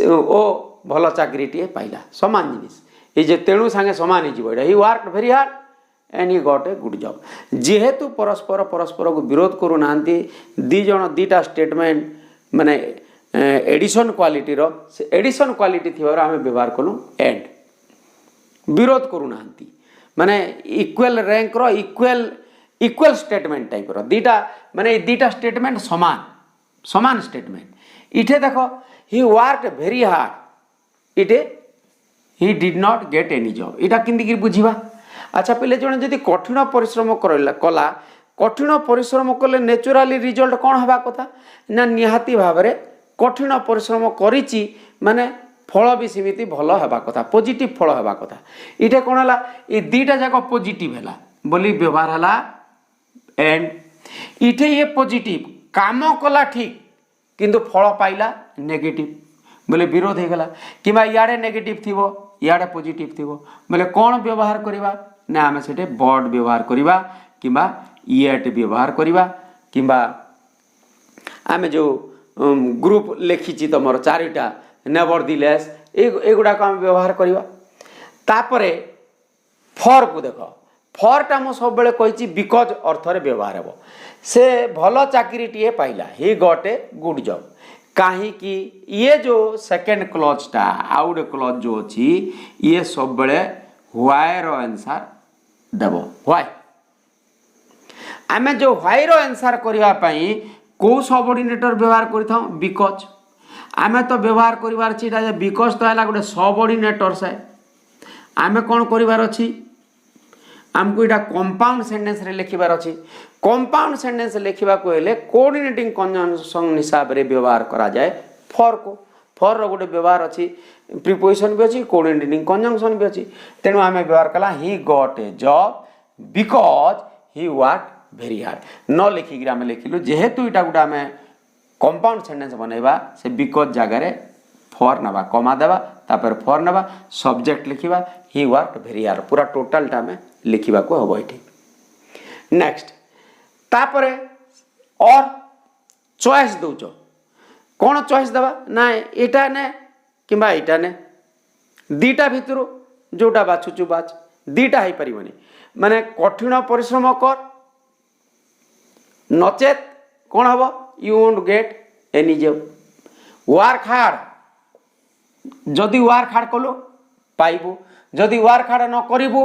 ओ भल चाकरीटे पाइला सामान जिनिस ये जे तेणु सांगे सामान हो he work very hard and he got a good job जेहेतु परस्पर परस्पर को विरोध करूना दीज दीटा स्टेटमेंट माने एडिशन क्वालिटी रो एडिशन क्वालिटी थी आम व्यवहार कलु एंड विरोध करूना माने इक्वल रैंक रो इक्वल स्टेटमेंट टाइप रो दीटा माने दीटा स्टेटमेंट समान स्टेटमेंट इठे देख ही वर्क वेरी हार्ड इटे ही did not gate any job इटा किंदी बुझीबा अच्छा पिले जड़े जदि कठिन परिश्रम कला कठिन परिश्रम कले नेचुराली रिजल्ट कौन हवा कथा ना निहाती भाव में कठिन परिश्रम करिछि माने फल भी सेमिति भल हवा कथा पॉजिटिव फल हवा कथा इटे कौन है ये दीटा जाक पॉजिटिव है बोली व्यवहार है एंड इटे ये पॉजिटिव काम कला ठीक किंतु फल पाइला नेगेटिव बोले विरोध हो गला कि इे नेगेटिव थी इे पॉजिटिव थी बोले कौन व्यवहार करवा ना आम से बड व्यवहार करवा कि येट व्यवहार करवा कि आम जो ग्रुप लिखी तुम चारिटा नेवरदिलेस एगुड़ाक आम व्यवहार करवा तापरे फर को देख फरटा मु सब कही बिकज अर्थरे व्यवहार हे से भल चाकरी टीए पाइला he got a good job कहीं ये जो सेकेंड क्लॉजटा आउ गोटे क्लॉज जो अच्छी ये सब व्हाई रो आंसर देव व्हाई आमे जो व्हाई रो आंसर करने को सबऑर्डिनेटर व्यवहार कर बिकज आमे तो व्यवहार करार अच्छी बिकज तो है गोटे सबऑर्डिनेटर से आमे कौन करार अच्छी आमको यहाँ कंपाउंड सेंटेंस रे लिखबार अच्छी कंपाउंड सेंटेंस लिखा कोऑर्डिनेटिंग कंजंक्शन हिसाब से व्यवहार करा जाए फॉर को फॉर रो गोटे व्यवहार अच्छी प्रीपोजिशन भी अच्छी कोऑर्डिनेटिंग कंजंक्शन भी अच्छी तेणु आम व्यवहार कला ही got A job because he work very hard न लिखिक आम लिखिलु जेहेतु यहाँ गोटे आम कंपाउंड सेंटेंस बनैबा से बिकज जगार फॉर नवा कमा देवा तापर फॉर नवा सब्जेक्ट लिखा ही वर्क वेरी हार्ड पूरा टोटालटा आम लिखा को हम ये नेक्स्ट तापरे और चॉइस दौच कौन चॉइस देवा ना एटा ने कि एटा ने दीटा भितर जोटा बाछुचु बाछ दीटा हो पार माने कठिन परिश्रम कर नचेत कौन हम you won't get any job work hard जदि वर्क हार्ड कलु पाइबू जदि वर्क हार्ड न करिबू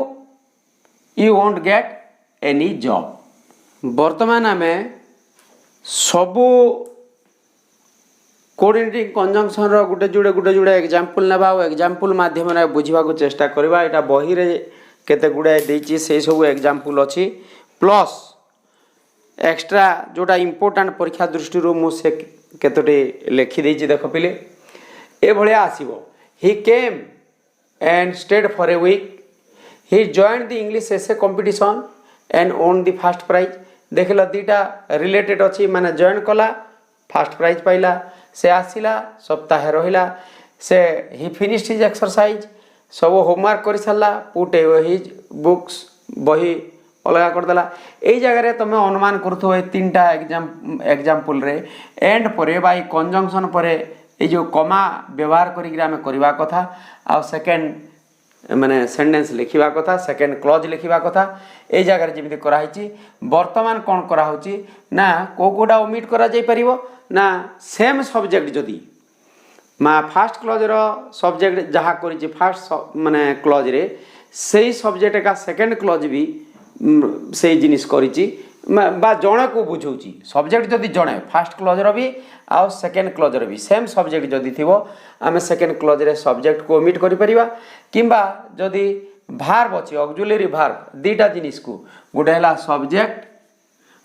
you won't get any job वर्तमान आम सबू कोऑर्डिनेटिंग कंजंक्शन रो गुटे जुड़े एग्जांपल नेबा और एग्जांपल माध्यम बुझा चेष्टा करवा यहाँ बही रे केते गुड़ाए देछि से सब एग्जांपल अच्छी प्लस एक्स्ट्रा जोटा इम्पोर्टाट परीक्षा दृष्टि मुझे केतोटी लिखी देछि देख पिले ए भलिया आसीबो he came and stayed for a week he joined the English essay competition and won the first prize देख लो दीटा रिलेटेड अच्छी माने जॉइन कला फर्स्ट प्राइज पाइला से आसिला सप्ताह रहिला से ही फिनिश्ड हिज एक्सरसाइज सब होमवर्क कर सारा पुट हिज बुक्स बही अलग करदेला यही जगह तुम अनुमान करुथो ए तीनटा एग्जांपल रे एंड पर बाई कंजंक्शन पर ये जो कमा व्यवहार करवा कथा आ सेकेंड माने सेंटेंस लिखा कथा सेकेंड क्लॉज लिखा कथा ये जगह जमी कराई बर्तमान कौन कराऊँगी ना कोटा ओमिट करा जाई परिबो ना सेम सब्जेक्ट जदि फास्ट क्लॉज रो सब्जेक्ट जहाँ करी फास्ट माने क्लॉज रे सही सब्जेक्ट का सेकेंड क्लॉज भी से जिनिस करी बा जड़े को बुझाऊँगी सब्जेक्ट जदि जड़े फास्ट क्लॉज रो भी आउ सेकेंड क्लॉज रो भी सेम सब्जेक्ट जदि थी आम सेकेंड क्लॉज रे सब्जेक्ट को ओमिट करि परिबा किंबा जदि भार्ब अच्छी ऑक्सिलरी भार्ब दीटा जिनिस को गोटे है सब्जेक्ट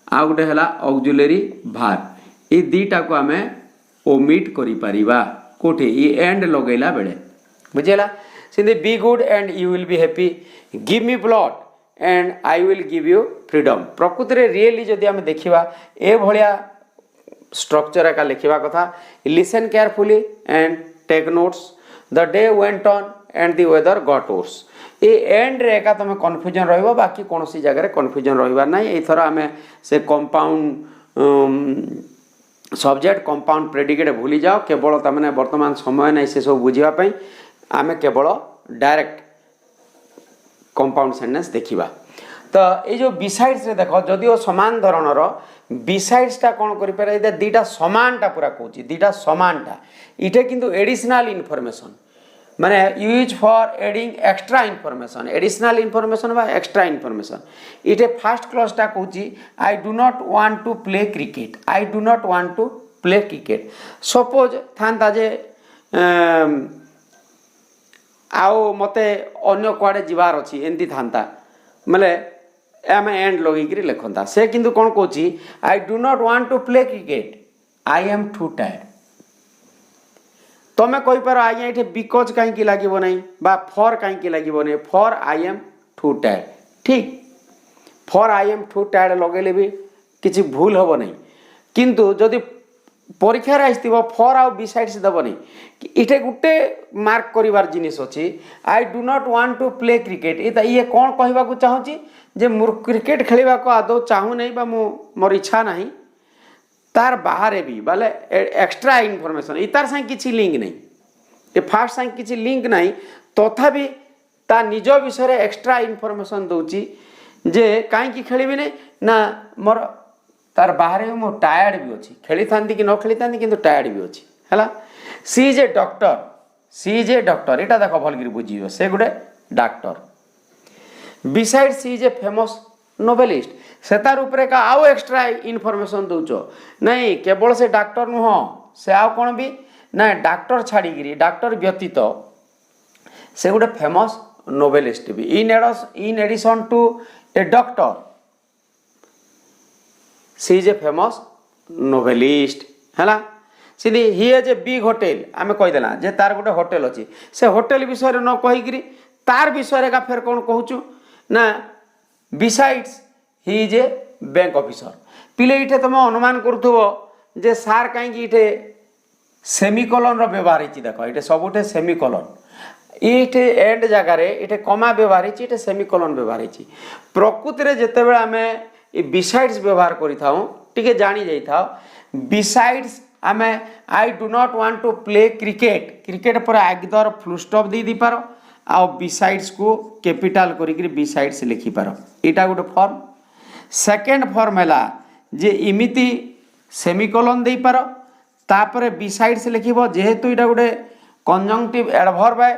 आ गोटे है ऑक्सिलरी भार्ब ये दीटा को आम ओमिट करि परिबा कोठे ये एंड लगेला बेले बुझेला सिंधे be good and you will be happy give me blood and I will give you freedom प्रकृति रे रियली जदि आम देखिबा ए भलिया स्ट्रक्चर एका लिखा कथा listen carefully and take notes the day went on and the weather got worse ये and रे एका तुम कन्फ्यूजन रहिबो बाकी कौन सी जगह कन्फ्यूजन रहिबार ना एथर आम से कंपाउंड सब्जेक्ट कंपाउंड प्रेडिकेट भूली जाओ केवल तमने वर्तमान समय नहीं से सब बुझापी आम केवल डायरेक्ट कंपाउंड सेंटेंस देखिबा तो ये जो बिसाइड्स रे देखो जदिओ समान धरणर बिसाइड्सटा कौन कर दीटा समानटा पूरा कहूँ दीटा समानटा इटे किंतु एडिशनल इनफॉरमेशन माने use for adding extra information additional information बा एक्स्ट्रा इनफॉरमेशन इटे फास्ट क्लॉजटा कहूँ I do not want to play cricket I do not want to play cricket suppose था जे आओ मते अन्य कुआडे जीवार अच्छी एमती था मतलब आम एंड लगे लिखता से किंतु कौन कौच I do not want to play cricket I am too tired तुम्हें कहीपर आज्ञा ये बिकज कहीं लगे ना फर कहीं लगे फर आई एम टू टायर्ड ठीक फर आई एम टू टायर्ड लगेले भी किसी भूल हम नहीं किंतु जदि परीक्षार आसो फर आउ बिसाइड्स देवनी इटे गोटे मार्क कर जिनिस अच्छी I do not want to play cricket ये कौन कहवाक चाहूँगी जे मोर क्रिकेट खेलने को आदौ चाहू नहीं मोर इच्छा नहीं तार बाहर भी बाले एक्स्ट्रा इनफॉरमेशन इतार संग किसी लिंक नहीं ये फास्ट संग किसी लिंक नहीं तथापि ता निज विषय एक्स्ट्रा इनफॉरमेशन दूची जे कहीं खेलिबी नहीं ना मोर तार बाहर मो टायर्ड भी अच्छी खेली था कि न खेली था कि टायर्ड भी अच्छी है सी इज ए डॉक्टर यहाँ देख भल बुझे से गोटे doctor besides she is a famous novelist से तार उपरे का आउ एक्स्ट्रा इनफॉरमेशन दौच नहीं केवल से डाक्टर नुह से आउ कौन भी ना डाक्टर छाड़ी डाक्टर व्यतीत से गोटे फेमस नोवेलिस्ट भी in addition to a doctor she is a famous novelist है she he has a big hotel आम कहीदेला जे तार गोटे होटेल अच्छी से होटेल विषय न कहीकि तार विषय का फेर कौन कहूँ ना besides he is A bank officer पिले इटे तुम अनुमान करुथबो जे सार कहीं इटे सेमिकोलन रो व्यवहार है देख ये सबुठे सेमिकोलन ये एंड जगार ये कमा व्यवहार है सेमिकोलन व्यवहार है प्रकृति में जिते आम बिसाइड्स व्यवहार करें जानी जाता बिसाइड्स आम I do not want to play cricket cricket पर आगदर फुल स्टॉप दे पार आ बिसाइड्स को कैपिटाल करी बिसाइड्स लिखिपार यहाँ गोटे फॉर्म सेकेंड फॉर्म है जे इमिति सेमिकोलन दे पार तापरे बिसाइड्स लिखिब जेहेतु यहाँ गोटे कंजंक्टिव एडवर्ब है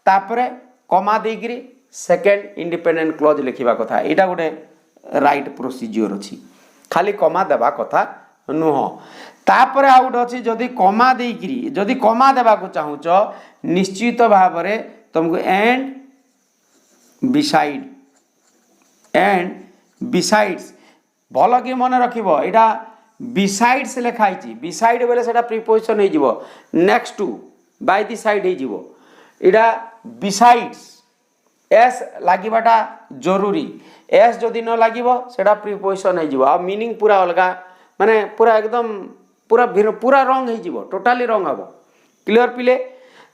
तापरे कमा देकरी सेकेंड इंडिपेंडेंट क्लोज लिखा कथा यहाँ गोटे राइट प्रोसीजर अच्छी खाली कमा देवा कथा नुह तापरे आउ गोटे अच्छी जदि कमा देकरी जदि कमा देवा चाहूच निश्चित भाव में तुमको एंड बिसाइड्स भल कि मन रखिब यहाँ बिसाइड्स लिखाई बिसाइड बेले से प्रिपोजिशन हो next to by the side हो यहाँ बिसाइड्स एस लगिबाटा जरूरी एस जदि न लगिब सेटा प्रिपोजिशन हो मीनिंग पूरा अलग माने पूरा एकदम पूरा रंग हो टोटाली रंग हम क्लियर पिले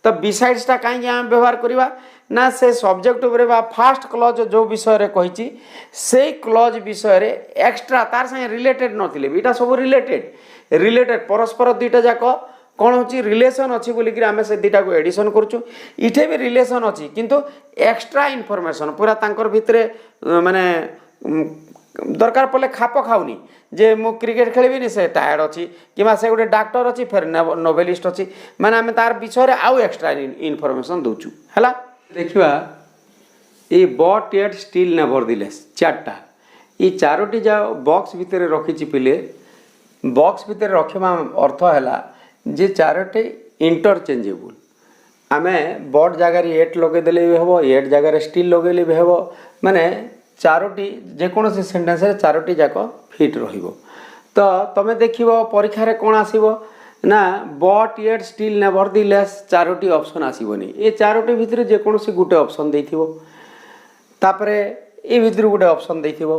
तो बिसाइड्स टा कहीं आम व्यवहार करवा ना से सब्जेक्ट उपरे फास्ट क्लज जो विषय कही से क्लज विषय एक्स्ट्रा तार संगे रिलेटेड नथिले इटा सब रिलेटेड परस्पर दुईटा जाक कौन हो रिलेशन अच्छी बोलिक आम से दुईटा को एडिशन करुँ इठे भी रिलेशन अच्छी किंतु एक्स्ट्रा इनफॉरमेशन पूरा तांकर भितरे माने दरकार पड़े खाप खाऊनी जे मु क्रिकेट खेलबी से टायर्ड अच्छी कि से गोटे डाक्टर अच्छी फिर नोवेलिस्ट अच्छी माने आम तार विषय आउ एक्स्ट्रा इनफॉरमेशन दौचु है देखा ये but yet still nevertheless चार्टा ये चारोटी जा बॉक्स भितर रखी पिले बॉक्स भितर रखा अर्थ है जे चारोटे इंटरचेंजेबल आम बट जगार एट लगेदेले भी हम एट जगार स्टिल लगेले भी हम माने चारोटी जेकोसी सेन्टेन्स चारोटी जाक फिट तो तुम देख परीक्षा कौन आसब ना but yet still nevertheless चारोटी ऑप्शन आसबनी ये चारोटी भितर जेकोसी गोटे ऑप्शन देथिबो तापरे ये भितर गोटे ऑप्शन देथिबो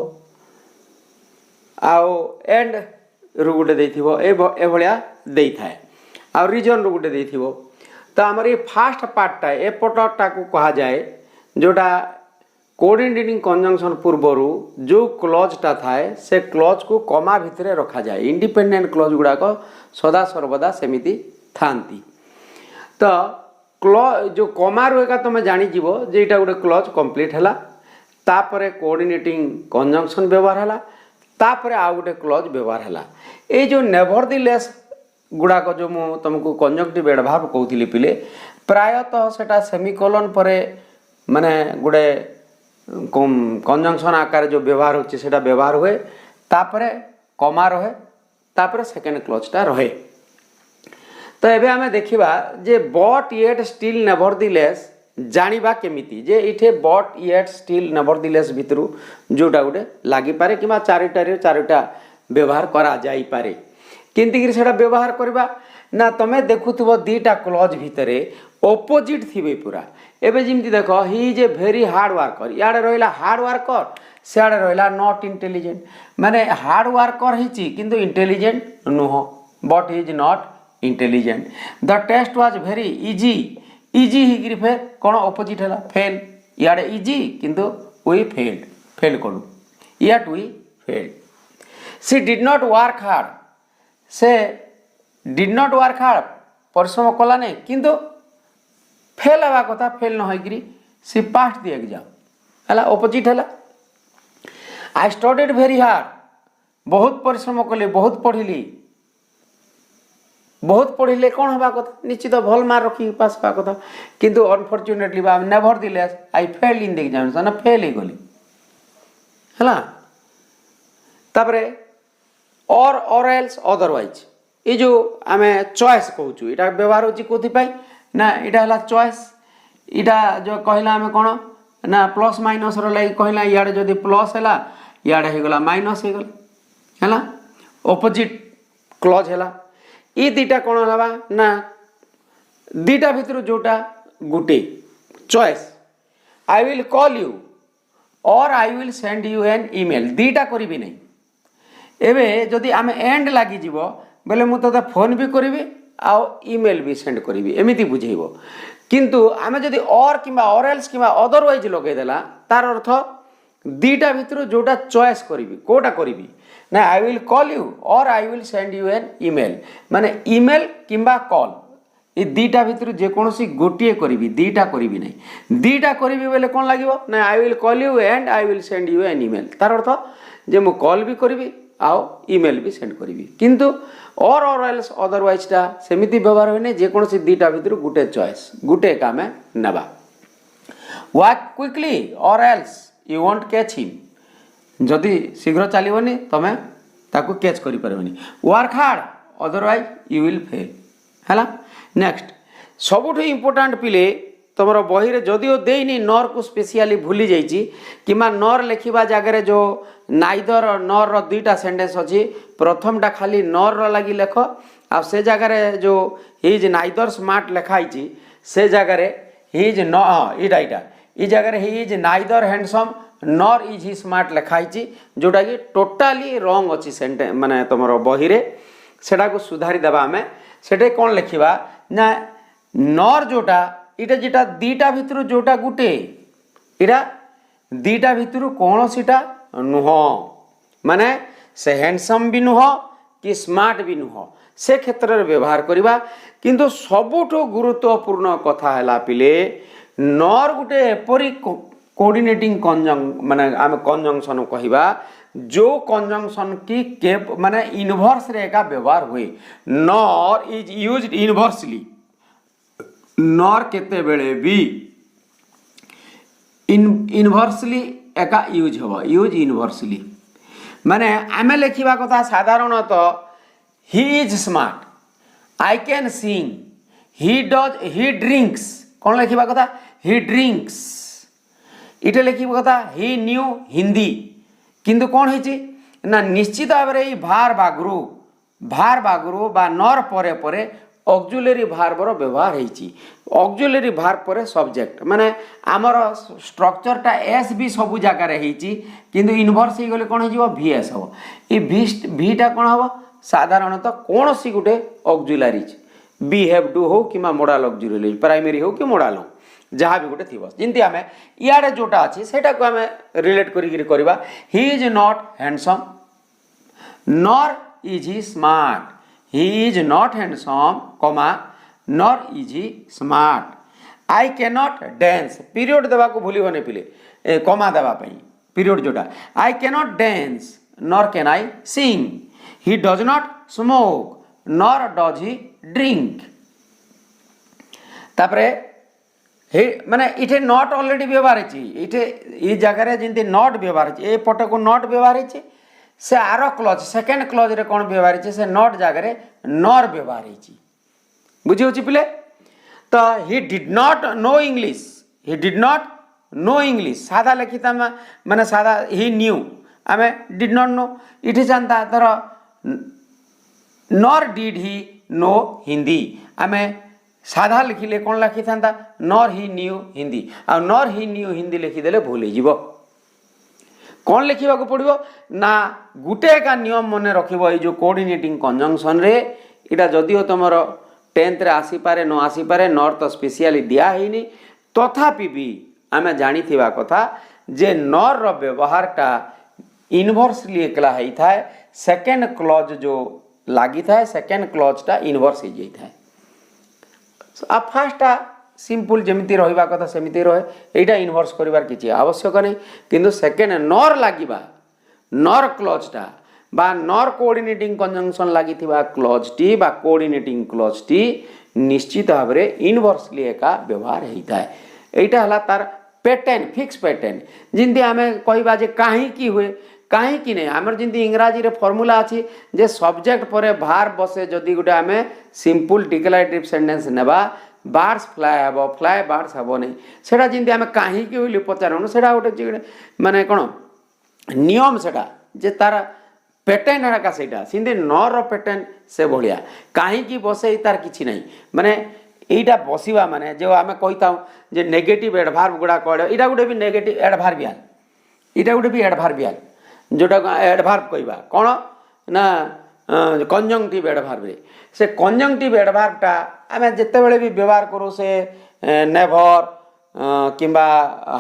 आउ एंड रु गोटे देथिबो ए भलिया देई थाए आ रीजन रु गोटे देथिबो तो आमर ये फास्ट पार्टटा एपटा को कहा जाए जोटा कोऑर्डिनेटिंग कंजंक्शन पूर्वर जो क्लजटा थाए से क्लज को कमा भितर रखा जाए इंडिपेंडेंट क्लज गुड़ाक सदा सर्वदा सेमिति थांती तो क्लज जो कमा रुएगा तुम जानीज जे यहाँ गोटे क्लज कंप्लीट है तापरे कोऑर्डिनेटिंग कंजंक्शन व्यवहार है तापरे आउ गोटे क्लज व्यवहार है ये जो नेवरदिलेस गुड़ाक जो मु तुमको कंजंक्टिव एडवर्ब कहूली पिले प्रायतः सेटा सेमिकोलन परे माने गोटे कंजंक्शन आकार जो व्यवहार होची सेटा व्यवहार हुए तापरे कमा रहे तापरे सेकेंड क्लजटा रहे तो एबे आमे देखिबा जे बट येट स्टिल नेवरदिलेस जानिबा केमिति जे इठे बट येट स्टिल नेवरदिलेस भितरु जोटा गोटे लागि पारे किबा चारिटा व्यवहार करा जाई पारे केंतिगिरी सेटा व्यवहार करबा ना तमे देखुथबो दीटा क्लॉज भितरे ऑपोजिट थिबे पूरा एबे जिमति देखो he is a very hard worker याडे रहिला हार्ड वर्कर सियाडे रहिला नॉट इंटेलिजेंट माने हार्ड वर्कर हिची किंतु इंटेलिजेंट नुह but he is not intelligent the test was very easy easy ही फेर कौन ऑपोजिट है फेल इे इजी किंतु वी फेल कलु it we fail she did not work hard से डिड नॉट वर्क हार्ड परिश्रम कला नहीं किंतु फेल हवा कथा फेल न होइकरी सी पास द एग्जाम है ऑपोजिट है आई स्टडीड वेरी हार्ड बहुत परिश्रम कली बहुत पढ़िले कौन हवा कथा निश्चित भल मार्क रखी पास हवा कथा किंतु unfortunately nevertheless I fail in the examination fail ही गली है तापरे और एल्स अदरवाइज ये जो आम चॉइस कहूँ यहाँ व्यवहार होची कोथिपाई ना यहाँ है चॉइस यहाँ जो कहला आम कौन ना प्लस माइनस लगी कहला इे जदि प्लस है इे होगला माइनस होगला है ऑपोजिट क्लॉज है ये दीटा कौन है ना दीटा भितर जोटा गुटे choice I will call you और I will send you an email दीटा करी नहीं एबे जदि आम एंड लगी जीवो बेले मु तोते फोन भी करी आउ ईमेल भी सेंड करी एमती बुझेब किंतु आम जदि और किंबा और एल्स किंबा अदरवाइज लगेदेला तार अर्थ दीटा भितर जोटा चॉइस करी कोटा करी ना आई विल कॉल यू और I will send you an email माने ईमेल किंबा कॉल ये दीटा भितर जेकोसी गोटे करी दीटा करी नहीं दीटा करी बेले कौन लगे ना I will call you and I will send you an email तार अर्थ जे मु कॉल भी करी आओ ईमेल भी सेंड करी किंतु और एल्स अदरवाइज टा सेमिति व्यवहार होने जेकोसी दीटा भितर गुटे चॉइस गुटे काम नबा work quickly or else you won't catch him जदि शीघ्र चलनी तमें ताकू कैच करि परबनी work hard otherwise you will fail है नेक्स्ट सबुठ इम्पोर्टाट पिले तुम बही रे जदिओ देनी नर को स्पेशली भूली जाइए कि नर लिखा जगह जो नाइदर नर रो दुईटा सेंटेंस अच्छी प्रथमटा खाली नर रो लगी लेख आ से जगह जो ही इज नाइदर स्मार्ट लिखाई से जगह ही इज नईटा ये जगह ही इज नाइदर हैंडसम नर इज ही स्मार्ट लिखाई जोटा कि टोटाली रंग अच्छी सेंटे माने तुम बही रे सेटा को सुधारी देवा आम से कौन लिखा ना नर जोटा इटा जेटा दीटा भितर जोटा गुटे इटा दीटा भितर कौन सीटा नुह माने से हैंडसम भी नुह कि स्मार्ट भी नुह से क्षेत्र में व्यवहार करवा किंतु सबुठ गुरुत्वपूर्ण कथा है पिले नर गुटे एपरी कोऑर्डिनेटिंग माने आम कंजंक्शन कहवा जो कंजंक्शन की केप माने इनवर्स रे का व्यवहार हुए नर इज यूज्ड इनवर्सली नर केते बेले भी इनवर्सली एका यूज हम यूज इनवर्सली माने आम लिखा कथा साधारणतः he is smart I can sing he drinks कौन लिखा कथा ही ड्रिंक्स इटे लिखा कथा ही न्यू हिंदी किंतु कौन है ना निश्चित भाव में भार बागुरु बा नर परे परे ऑक्सिलरी भार्बर व्यवहार होती ऑक्सिलरी भार्ब पर सब्जेक्ट माने आमर स्ट्रक्चरटा एस भी सबू जगार किंतु इनवर्स हो गले कौन हो VS हम ये भीटा कौन हम साधारणतः कौन सी गोटे ऑक्सिलरीज बी हैव डू हो कि मोडाल ऑक्सिलरी प्राइमरी हो कि मोडाल हो जहाँ भी गोटे थी जमी आम इे जोटा अच्छी से आम रिलेट करवा he is not handsome nor is he smart he is not handsome comma nor is he smart I cannot dance period देवा को भूल नहीं पिले कमा देवाई पीरियड जोटा I cannot dance nor can I sing he does not smoke nor does he drink तापरे माने इटे नॉट ऑलरेडी व्यवहार ये जगह जमी नॉट व्यवहार ए पट को नॉट व्यवहार से आर क्लज सेकेंड क्लज रे कौन व्यवहार से नॉट जगह नर व्यवहार बुझे पिले तो he did not know English he did not know English सादा लिखिता माने सादा ही न्यू आमे डिड नॉट नो इठी जानता धर nor did he know Hindi आमे साधा लिखिले कौन लिखि था नॉर ही न्यू हिंदी आ नॉर ही न्यू हिंदी लिखिदेले भूल हो कौन लिखा पड़ो ना गुटे का नियम मन रखिबो ये जो कोऑर्डिनेटिंग कंजंक्शन रे इटा जदिओ तुमर 10th रे आसीपारे न आसीपारे नॉर तो स्पेशली दिया ही तथापि भी आमे जानी थिबा कथा जे नॉर रो व्यवहारटा इनवर्सली एकला होई थाए सेकेंड क्लॉज जो लागी थाए सेकेंड क्लॉजटा इनवर्स हो जाई थाए आ फार्स्टटा सिंपल जमिति रहिबा कथा सेमिति रहे एटा इनवर्स करिवार किछि आवश्यक नहीं किंतु सेकेंड नॉर लागिबा नॉर क्लॉजटा बा नॉर कोऑर्डिनेटिंग कंजंक्शन लागिथिबा क्लॉजटी बा कोऑर्डिनेटिंग क्लॉजटी निश्चित भाव रे इनवर्सली एका व्यवहार हेइताय एटा हला तार पैटर्न फिक्स पैटर्न जिंदी आमे कहबा जे काहे की हुए काहे की नहीं आमर जिंदी इंग्राजी रे फार्मूला अछि जे सब्जेक्ट परे भार बसे जदी गुटे आमे सिंपल डिक्लेरेटिव सेंटेंस नेबा बार्ड्स फ्लाई हबो फ्लाई बार्ड्स हबो नहीं सेटा जिंदी आमे काहे की होली पचारनु सेटा गुटे माने कोन नियम सेटा जे तार पैटर्न है का सेटा सिंदे नर पैटर्न से भलिया काहे की बसे तार किछि नहीं माने एटा बसिबा माने जो आमे कहिताउ जे नेगेटिव एडभार्ब गुडा कड एटा गुटे भी नेगेटिव एडभार्बियल एटा गुटे भी एडभार्बियल जोटा एडभार्ब कहबा कोन ना कंजंक्टिव एडभार्ब रे से कंजंक्टिव एडभार्बटा आमे जते बेले भी व्यवहार करू से नेभर किंबा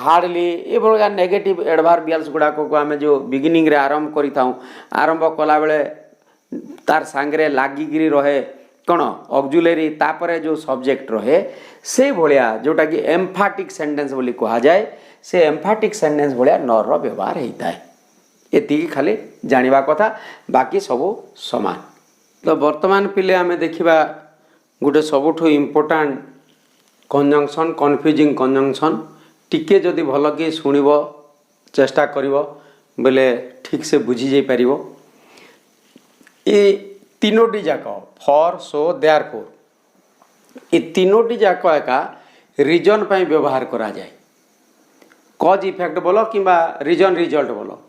हार्डली ये भलिया नेगेटिव एडभार्बियल्स गुडा को आमे जो बिगिनिंग रे आरंभ करि थाउ आरंभ कला बेले तार सांगरे लागी गिरी रहे कोन ऑक्सिलरी तापरे जो सब्जेक्ट रहे से भलिया जोटा कि एम्फाटिक सेंटेंस बोली कहा जाए से एम्फाटिक सेंटेंस भलिया नर रो व्यवहार हेइताय एति खाली जानिबा कथा बाकी सबो समान तो वर्तमान पिले आमे देखिबा गुटे सबुठो इम्पोर्टेंट कंजंक्शन कन्फ्यूजिंग कंजंक्शन टिके जदि भल कि शुणिब चेष्टा करिवो बोले ठीक से बुझी जाई परिवो ए तीनोटी जाक फॉर सो देयरफॉर ए तीनोटी जाक एका रीजन पई व्यवहार करा जाए कॉज इफेक्ट बोलो किंबा रीजन रिजल्ट बोलो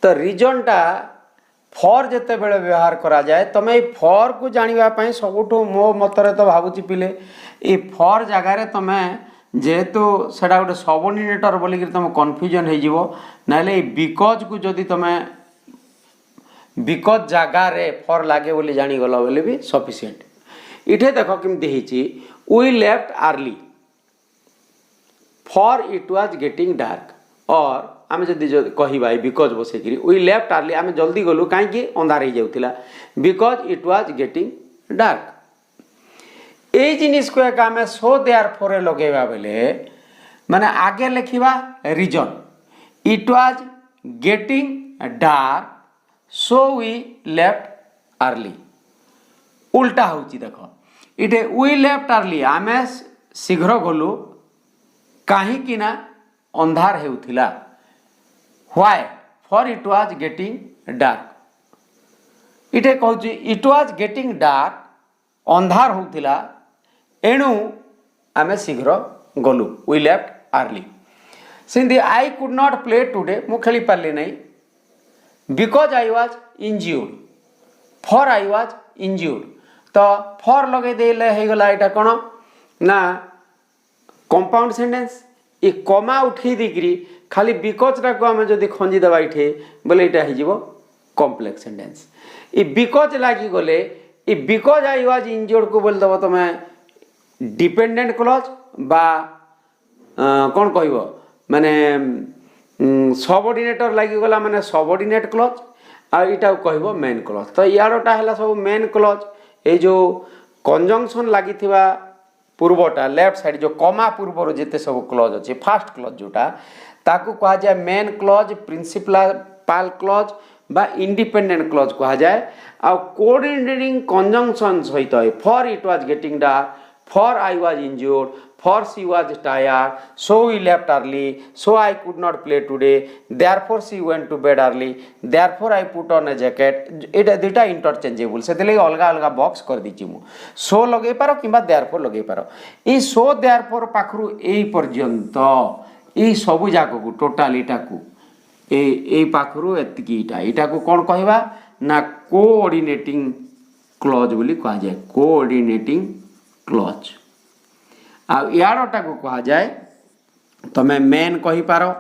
तो रीजनटा फॉर जिते बेले व्यवहार करा जाए तमे फॉर को जानिबा पई सबुठो मो मतरे तो भाबुची पिले ए फॉर जगार तमे जेहेतु सेटा गोटे सबऑर्डिनेटर बोली कि तुम कन्फ्यूजन हो जिवो नाले बिकॉज को जदि तमे बिकॉज जगार फॉर लागे बोली जानी गला बोले भी सफिशिएंट इठे देखो केमती हिची we left early for it was getting dark और आमे जदि कहबा बिकॉज बसेकरी वी लेफ्ट अर्ली आमे जल्दी गलु काहे कि अंधार हो जाउतिला because it was getting dark ए जिनिस को एक आमे सो देयरफॉर लगेबा बेले माने आगे लिखिबा reason it was getting dark so we left early उल्टा होची देखो इटे वी लेफ्ट अर्ली आमे शीघ्र गलु काहे कि ना अंधार हेउथिला why for it was getting dark इटे कहूची इट वाज गेटिंग डार्क अंधार होउथिला एणु आमे शीघ्र गलु वी लेफ्ट अर्ली सिंधी I could not play today मु खेली पारली नहीं because I was injured for I was injured तो फॉर लगे देले हे गला एटा कोन ना कंपाउंड सेंटेंस ए कमा उठे दिकरी खाली बिकॉज रा को हमें जदी खंजी देबा इठे बोले एटा हे जीवो कॉम्प्लेक्स सेंटेंस ए बिकॉज लागी गले ए बिकॉज आई वाज इंज्यूर्ड को बोल दबो तमे डिपेंडेंट क्लॉज बा कोन कहबो माने सबऑर्डिनेटर लागी गला माने सबऑर्डिनेट क्लॉज आ इटा कहबो मेन क्लॉज तो यारोटा हला सब मेन क्लॉज ए जो कंजंक्शन लागी थिबा पूर्वटा लेफ्ट साइड जो कमा पूर्वर जेते सब क्लॉज अछि फर्स्ट क्लॉज जोटा ताकू कहा जाए मेन क्लॉज प्रिंसिपल क्लॉज बा इंडिपेंडेंट क्लॉज कहा जाए आ कोऑर्डिनेटिंग कंजंक्शन सहित for it was getting dark for I was इंज्यूर्ड for she was tired, so we left early, so I could not play today, therefore she went to bed early, therefore I put on a jacket. एटा दुटा interchangeable से लगे अलग अलग box कर दीची मु सो लगे पारो किंबा therefore लगे पारो ई सो therefore पाखरु एई पर्यंत ई सबु जाक को टोटल इटा को ए पाखरु एतिकी इटा को कोन कहबा ना कोऑर्डिनेटिंग क्लॉज बोली कहा जाए कोऑर्डिनेटिंग क्लॉज आ यारटा को कहा जाए तमे मेन कहि पारो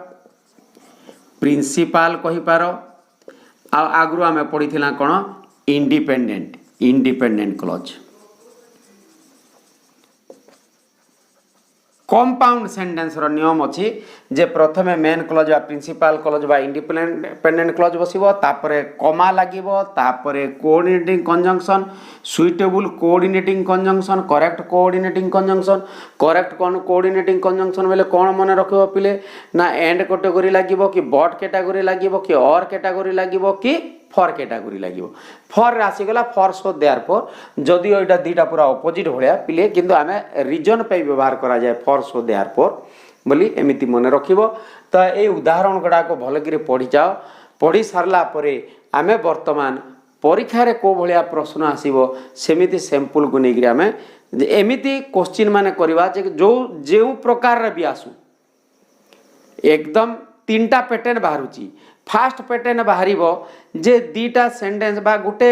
प्रिंसिपल कहि पारो आ आगु आमे पढ़िथिला कोन इंडिपेंडेंट क्लॉज कंपाउंड सेंटेंस रो नियम अछि जे प्रथमे मेन क्लॉज बा प्रिंसिपल क्लॉज बा इंडिपेंडेंट क्लॉज बसिबो तापरे कमा लागिबो तापरे coordinating conjunction suitable coordinating conjunction correct coordinating conjunction correct coordinating conjunction बेले कोन मने रखिबो पिले ना एंड कैटेगरी लागिबो कि बट कैटेगरी लागिबो कि और कैटेगरी लागिबो कि फॉर कैटेगरी लागिबो फॉर राशि गला फॉर सो देयरफॉर जदि एटा दीटा पूरा ऑपोजिट भलिया पिले किंतु आमे रीजन पे व्यवहार करा जाय फॉर सो देयरफॉर बोली एमिति मने रखिबो त ए उदाहरण गडा को भलगिरे पढि जाओ पढि सारला परे आमे वर्तमान परीक्षा रे को भलिया प्रश्न आसीबो सेमिति सैंपल को नेगिरे आमे एमिति क्वेश्चन माने करबा जे जो प्रकार रे भी आसु एकदम तीनटा पैटर्न बाहरुची फास्ट पैटर्न बाहरिबो जे दीटा सेंटेंस बा गुटे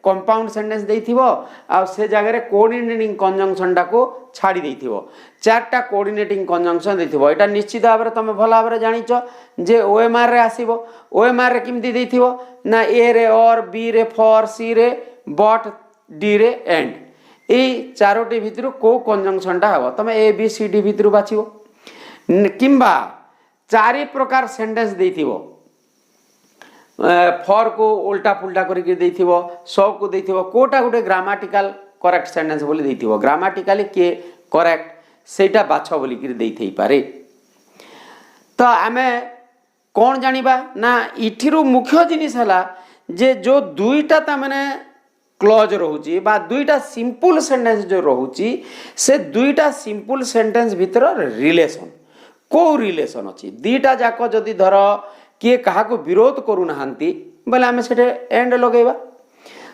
कंपाउंड सेंटेंस देइथिबो आ से जगह रे कोऑर्डिनेटिंग कंजंक्शन टा को छाडी देइथिबो चारटा कोऑर्डिनेटिंग कंजंक्शन देइथिबो एटा निश्चित भाबरे तमे भला भाबरे जानिचो जे ओएमआर रे आसीबो ओएमआर रे किमति देइथिबो ना ए रे और बी रे फॉर सी रे बट डी रे एंड ए चारोटी भितरु को कंजंक्शन टा हबो तमे ए बी सी डी भितरु बाछिबो किंबा चारि प्रकार सेंटेंस देइथिबो फॉर को उल्टा पुल्टा करके देइथिबो सो को देइथिबो कोटा गुटे ग्रामाटिकल करेक्ट सेंटेंस बोली देइथिबो ग्रामाटिकली के करेक्ट सेटा बाछो बोली कि देइथै पारे तो आमे कोन जानिबा ना इथिरु मुख्य जिनिस हला जे जो दुईटा ता माने क्लॉज रहउची बा दुईटा सिंपल सेंटेंस जो रहउची से दुईटा सिंपल सेंटेंस भीतर रिलेशन को रिलेशन अछि दीटा जाको जदी धर किए कहा को विरोध करू नहांती बोले आमे सेटे एंड लगेबा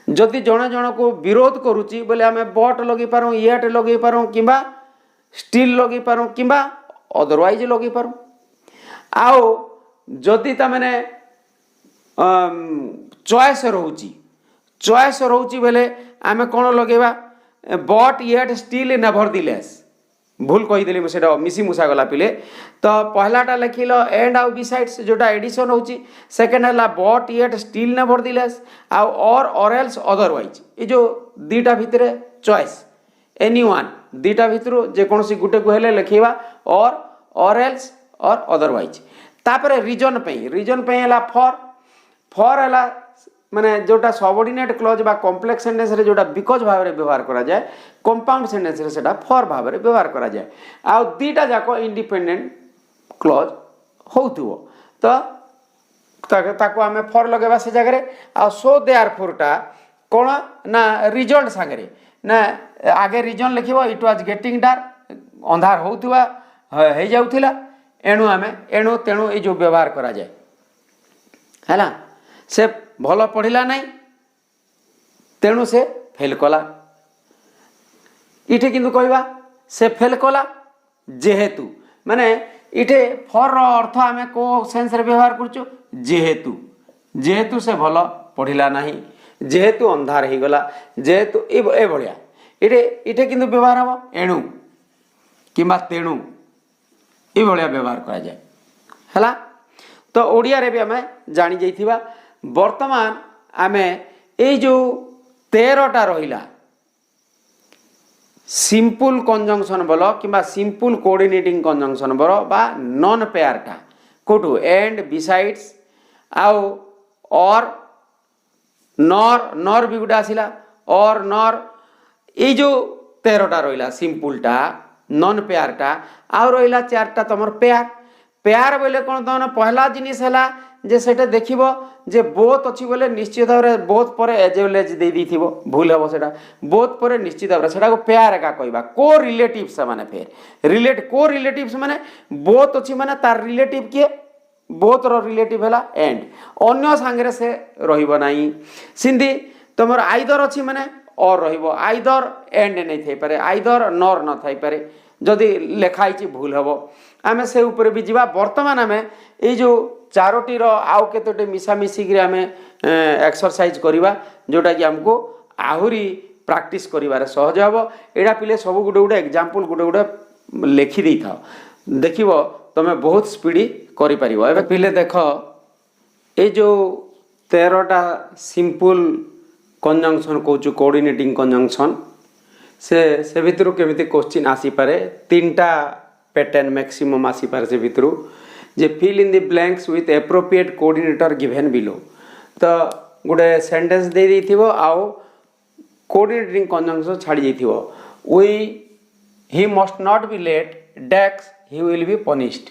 जदि जणे जण को विरोध करूची बोले आमे बट लगे पारो येट लगे पारो किबा स्टिल लगे पारो किबा अदरवाइज लगे पारो आओ जदि ता माने चॉइस रहउची बोले आमे कोन लगेबा बट येट स्टिल नेवरदलेस भूल कही देली सेटा मिसी मुसा गला पिले तो पहलाटा लिखिल एंड आउ बिसाइड्स जोटा एडिशन होची सेकंड हला बट येट स्टिल नेवरदलेस और एल्स अदरवाइज ए जो दीटा भितरे चॉइस एनीवन दीटा भितरु जे कोनसी गुटे को हेले लिखिबा और एल्स और अदरवाइज तापरे रीजन पे हला फॉर हला माने जोटा सबऑर्डिनेट क्लॉज बा कॉम्प्लेक्स सेंटेंस रे जोटा बिकॉज भाव रे व्यवहार करा जाए कंपाउंड सेंटेंस रे सेटा फॉर भाव रे व्यवहार करा जाए आ दीटा जाको इंडिपेंडेंट क्लॉज होउथुओ तो ताको हमें फॉर लगेबा से जगह रे आ सो देयरफॉर टा कोन ना रिजल्ट सागरे ना आगे रीजन लिखिबो इट वाज गेटिंग डार्क अंधार होउथुवा हे जाउथिला एणु तेणु ए जो व्यवहार करा जाए हैला से भलो पढ़िला नहीं तेणु से फेल कला इठे किंतु कहवा से फेल कला जेहेतु माने इठे फॉर अर्थ आमे को सेंस रे व्यवहार करछु जेहेतु से भलो पढ़िला नहीं जेहेतु अंधार ही गला जेहेतु ए भलिया इठे किंतु व्यवहार हबो एणु किबा तेणु ए भलिया व्यवहार करा जाय हला तो ओडिया रे भी आमे जानि जाइथिबा वर्तमान आमे ए जो 13टा रहिला सिंपल कंजंक्शन बोलो किबा सिंपल कोऑर्डिनेटिंग कंजंक्शन बोलो बा नॉन पेयर टा कोटू एंड बिसाइड्स आउ और नॉर भी गुडा आसिला और नॉर ए जो 13टा रहिला सिंपल टा नॉन पेयर टा आ रहिला 4टा तमर पेयर बोले कोन तने पहला जिनिस हला जे सेटा देखिबो जे बोथ अछि बोले निश्चित भाव रे बोथ पर एज वेल एज दे दिथिबो भूल हबो सेटा बोथ पर निश्चित भाव रे सेटा को पेयर का कहबा को रिलेटिव्स माने फेर रिलेट को रिलेटिव्स माने बोथ अछि माने तार रिलेटिव के बोथ रो रिलेटिव हला एंड अन्य सांगरे से रहिबो नाही सिंधी तमर आइदर अछि माने और रहिबो आइदर एंड नै थई पारे आइदर नर न थई पारे जदि लेखाई छि भूल हबो आमे से ऊपर भी जीवा वर्तमान आमे ए जो चारोटी रो आउ केतोटे मिसा मिसी गिरे आमे एक्सरसाइज करिबा जोटा कि हमको आहुरी प्रैक्टिस करिवारे सहज हबो एडा पिले सब गुडे गुडे एग्जांपल गुडे गुडे लिखि दै थाओ देखिबो तमे बहुत स्पीडी करि परिबो एबे पिले देखो ए जो 13टा सिंपल कंजंक्शन कहूँ कोऑर्डिनेटिंग कंजंक्शन से भितर केमिति क्वेश्चन आसी पारे 3टा पैटर्न मैक्सिमम आसी पारे से भितर जे fill in the blanks with appropriate coordinator given below तो गोटे सेंटेंस दे देथिबो आउ कोऑर्डिनेटिंग कंजंक्शन छाड़ी देथिबो we he must not be late डैक्स ही विल बी पनिश्ड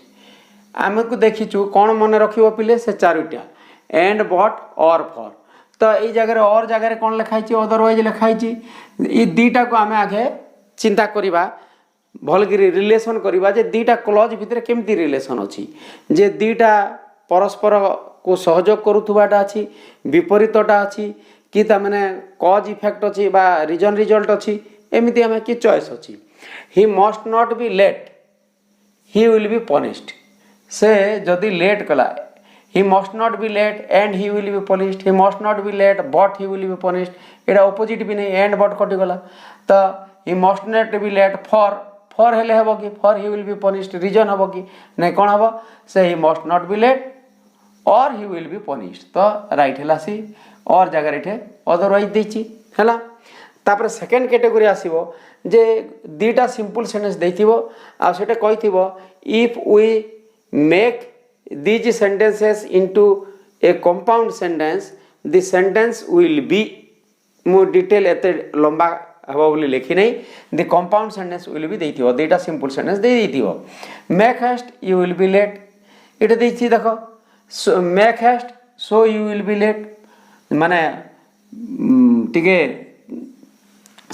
आमे को देखिछु कोन मन रखिबो पिले से चारुटा एंड बट और फॉर तो ये जगह और जगह कौन लिखाई अदरवाइज लिखाई ये दीटा को आम आगे चिंता करवा भलगिरी रिलेशन करवा जे दीटा क्लज भितर केमती रिलेशन अच्छी जे दीटा परस्पर को सहयोग करुवाटा अच्छी विपरीतटा अच्छी कि ताने कज इफेक्ट अच्छी बा रीजन रिजल्ट अच्छी एमती आम कि चॉइस अच्छी he must not be late he will be punished से जदि लेट कला he must not be late and he will be punished he must not be late but he will be punished Etah opposite भी नहीं and but कटि गला तो he must not be late for हेले हबो कि for he will be punished reason हबो कि नहीं कोन हबो से he must not be late or he will be punished तो राइट हैला सी और जगह रेठे अदरवाइज देछि हैला तापर सेकंड कैटेगरी आसीबो जे दीटा सिंपल सेंटेंस देथिबो आ सेटा कहिथिबो if we make these sentences into a compound sentence the sentence will be more detail एते लंबा हबो बोली लिखि नै the compound sentence will be देथिबो देटा simple sentence they देथिबो make haste you will be late एटा देछि देखो so make haste so you will be late माने टिके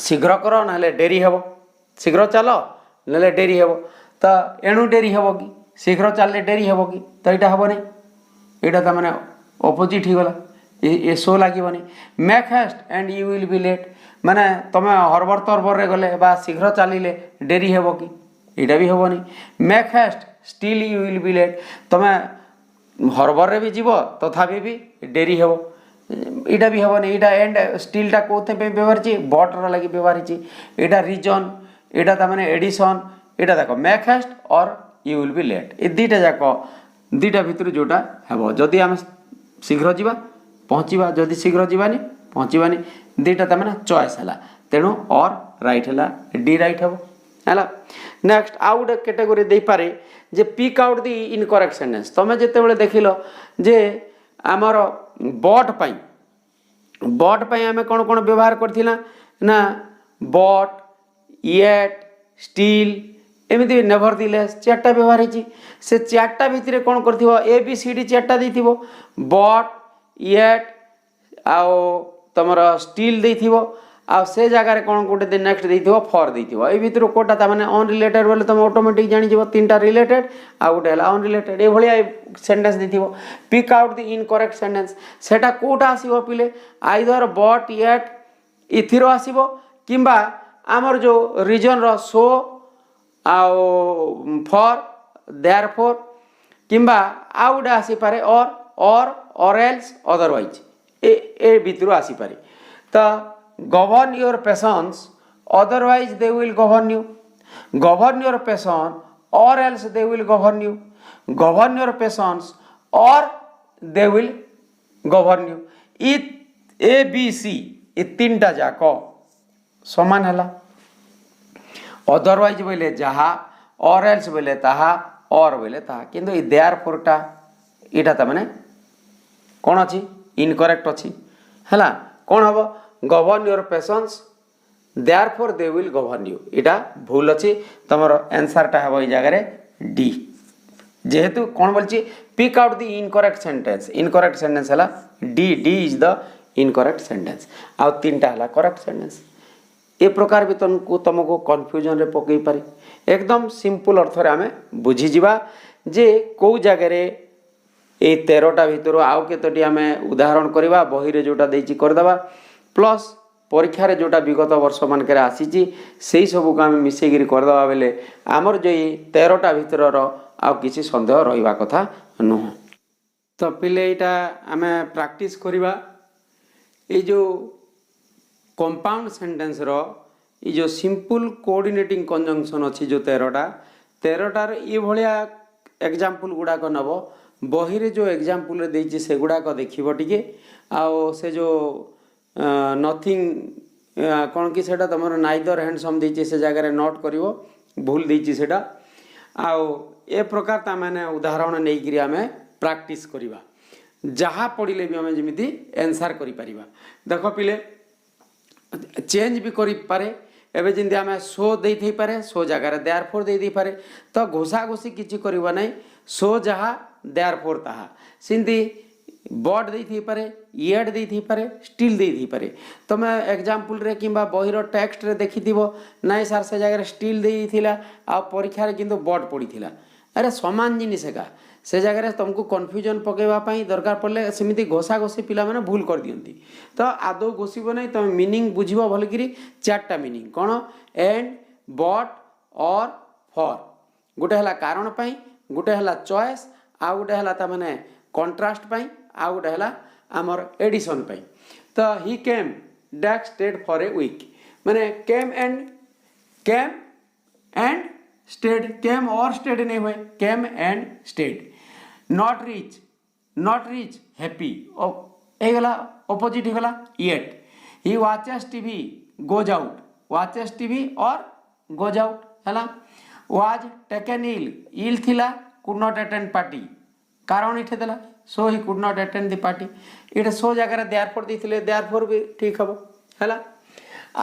शीघ्र करो नले डेरी हबो शीघ्र चलो नले डेरी हबो तो एणु डेरी हबो कि शीघ्र चलले डेरी हबो कि तो यहाँ हम नहीं यहाँ तो मैंने अपोजिट ही गला ये शो लगे make haste and you will be late माने तुम हरबर तरबर रे गले बा शीघ्र चलिले डेरी हेबो कि यहाँ भी हेबनी make haste still you will be late तुम हरबर रे भी जीव तथापि भी डेरी हेबो यहाँ भी हेबनी यहाँ एंड स्टिलटा कौन व्यवहार बट लगी व्यवहार यहाँ रिजन यहाँ तो मैंने एडिशन यहाँ देख मेक हेस्ट और यू विल बी लेट ये दीटा जाक दीटा भितर जोटा हेबो जदि आम शीघ्र जीवा पहुँचवा जदि शीघ्र जीवानी पहुँचवानी दीटा तमें चॉइस है तेणु और राइट है डी राइट हेबो है नेक्स्ट आउ गोटे कैटेगोरी दे पारे जे pick out the incorrect sentence तुम जिते देखिल जे आमर बट पाई आम कौन कौन व्यवहार करथिला ना बट येट स्टिल एमती नेभर दिलेस चार्टा व्यवहार होती से चार्टा भितर कौन कर ए बी सी डी चार्टा दे बट येट आउ तुम स्टिल दे आ से जगह कौन गोटे नेक्स्ट दे फर दे भितर कोटा तमें अनरिलेटेड बोले तुम ऑटोमेटिक जानी 3टा रिलेटेड आ गोटे अनरिलेटेड ये भाया सेंटेंस दे pick out the incorrect sentence सेटा कोटा आसीबो पिले आइदर बट येट इथिर आसीबो किंबा आमर जो रीजन रो सो आउ फॉर देयरफॉर किंबा आउ गोटे आसी पारे और एल्स अदरवाइज ए भितर आसी पारे तो govern your patience otherwise they will govern you govern your passion or else they will govern you govern your passions or they will govern you it a b c ये 3टा जाक समान है otherwise बोले जहा और एल्स बोले ताहा और बोले ताहा किंतु ये देयरफॉरटा इटा तमने कौन अच्छी इनकरेक्ट अच्छी है कौन हम govern your patience therefore they will govern you इटा भूल अच्छी तुम आंसरटा हम ये जगह डी जेहेतु कौन बोलছি pick out the incorrect sentence है D is the incorrect sentence आ तीनटा है करेक्ट सेंटेंस ए प्रकार भी तुमको कन्फ्यूजन रे पकई पारे एकदम सिंपल अर्थ रे आमे बुझी जिबा जे को जगह रे ए 13टा भितर आउ केतोटी आमे उदाहरण करबा बही रे जोटा देछि करदबा प्लस परीक्षा रे जोटा विगत वर्ष मानकर आसीची सेही सब को आमे मिसेगिरी करदबा बेले आमर जो 13टा भितर आ किसी संदेह रहिबा कथा नुह तो पिले एटा आमे प्रैक्टिस करबा ए जो कंपाउंड सेंटेंस रो ये जो सिंपल कोऑर्डिनेटिंग कंजंक्शन अच्छी जो 13टार ये भाया एग्जांपल गुड़ाक नब बही रे जो एग्जांपल रे देछि से गुड़ाक देखिबो टिके आओ से जो नथिंग कौन कि सेटा तमर नाइदर हैंडसम देछि से जगह रे नोट करिवो भूल देछि सेटा आओ ए प्रकार ता माने उदाहरण नै कि आमे प्रैक्टिस करिबा जहाँ पढ़िले भी आमे जेमिति आंसर करि परिबा देखो पिले चेंज भी करि पारे एबे जिंदे आमे सो देई थई पारे सो जगह रे देयरफॉर देई दी पारे तो घोषा घोषी किछि करिबा नै सो जहाँ देयरफॉर ताहा सिंधी बॉड देई थई पारे येड देई थई पारे स्टिल देई थई पारे तो मैं एग्जांपल रे किबा बहिरो टेक्स्ट रे देखिथिबो नै सर से जगह रे स्टिल देई थिला आ परीक्षा रे किंतु बॉड पड़ी थिला अरे समान जिनिस का से जगह तुमको कन्फ्यूजन पकेवा दरकार पड़े सेमती घोषा घोषी पिला माने भूल कर दियंती तो आदौ घोषिब नहीं तुम मीनिंग बुझिब भलकि 4टा मीनिंग कौन एंड बट और फॉर गोटे है कारण पाई गोटे है चॉइस आ गोटे है माने कंट्रास्ट पाई आ गोटे है आमर एडिशन पाई तो ही केम डैक स्टेड फॉर ए वीक माने केम एंड स्टेड केम और स्टेड नहीं हुए came and stayed not rich happy गला ऑपोजिट गला yet he watches TV goes out watches TV और गोज आउट है वाज टेकन इल थिला कुड नॉट अटेंड पार्टी कारण इठे देला so he could not attend the party इटे so जगह देयरफॉर देथिले देयरफॉर भी ठीक हबो हैला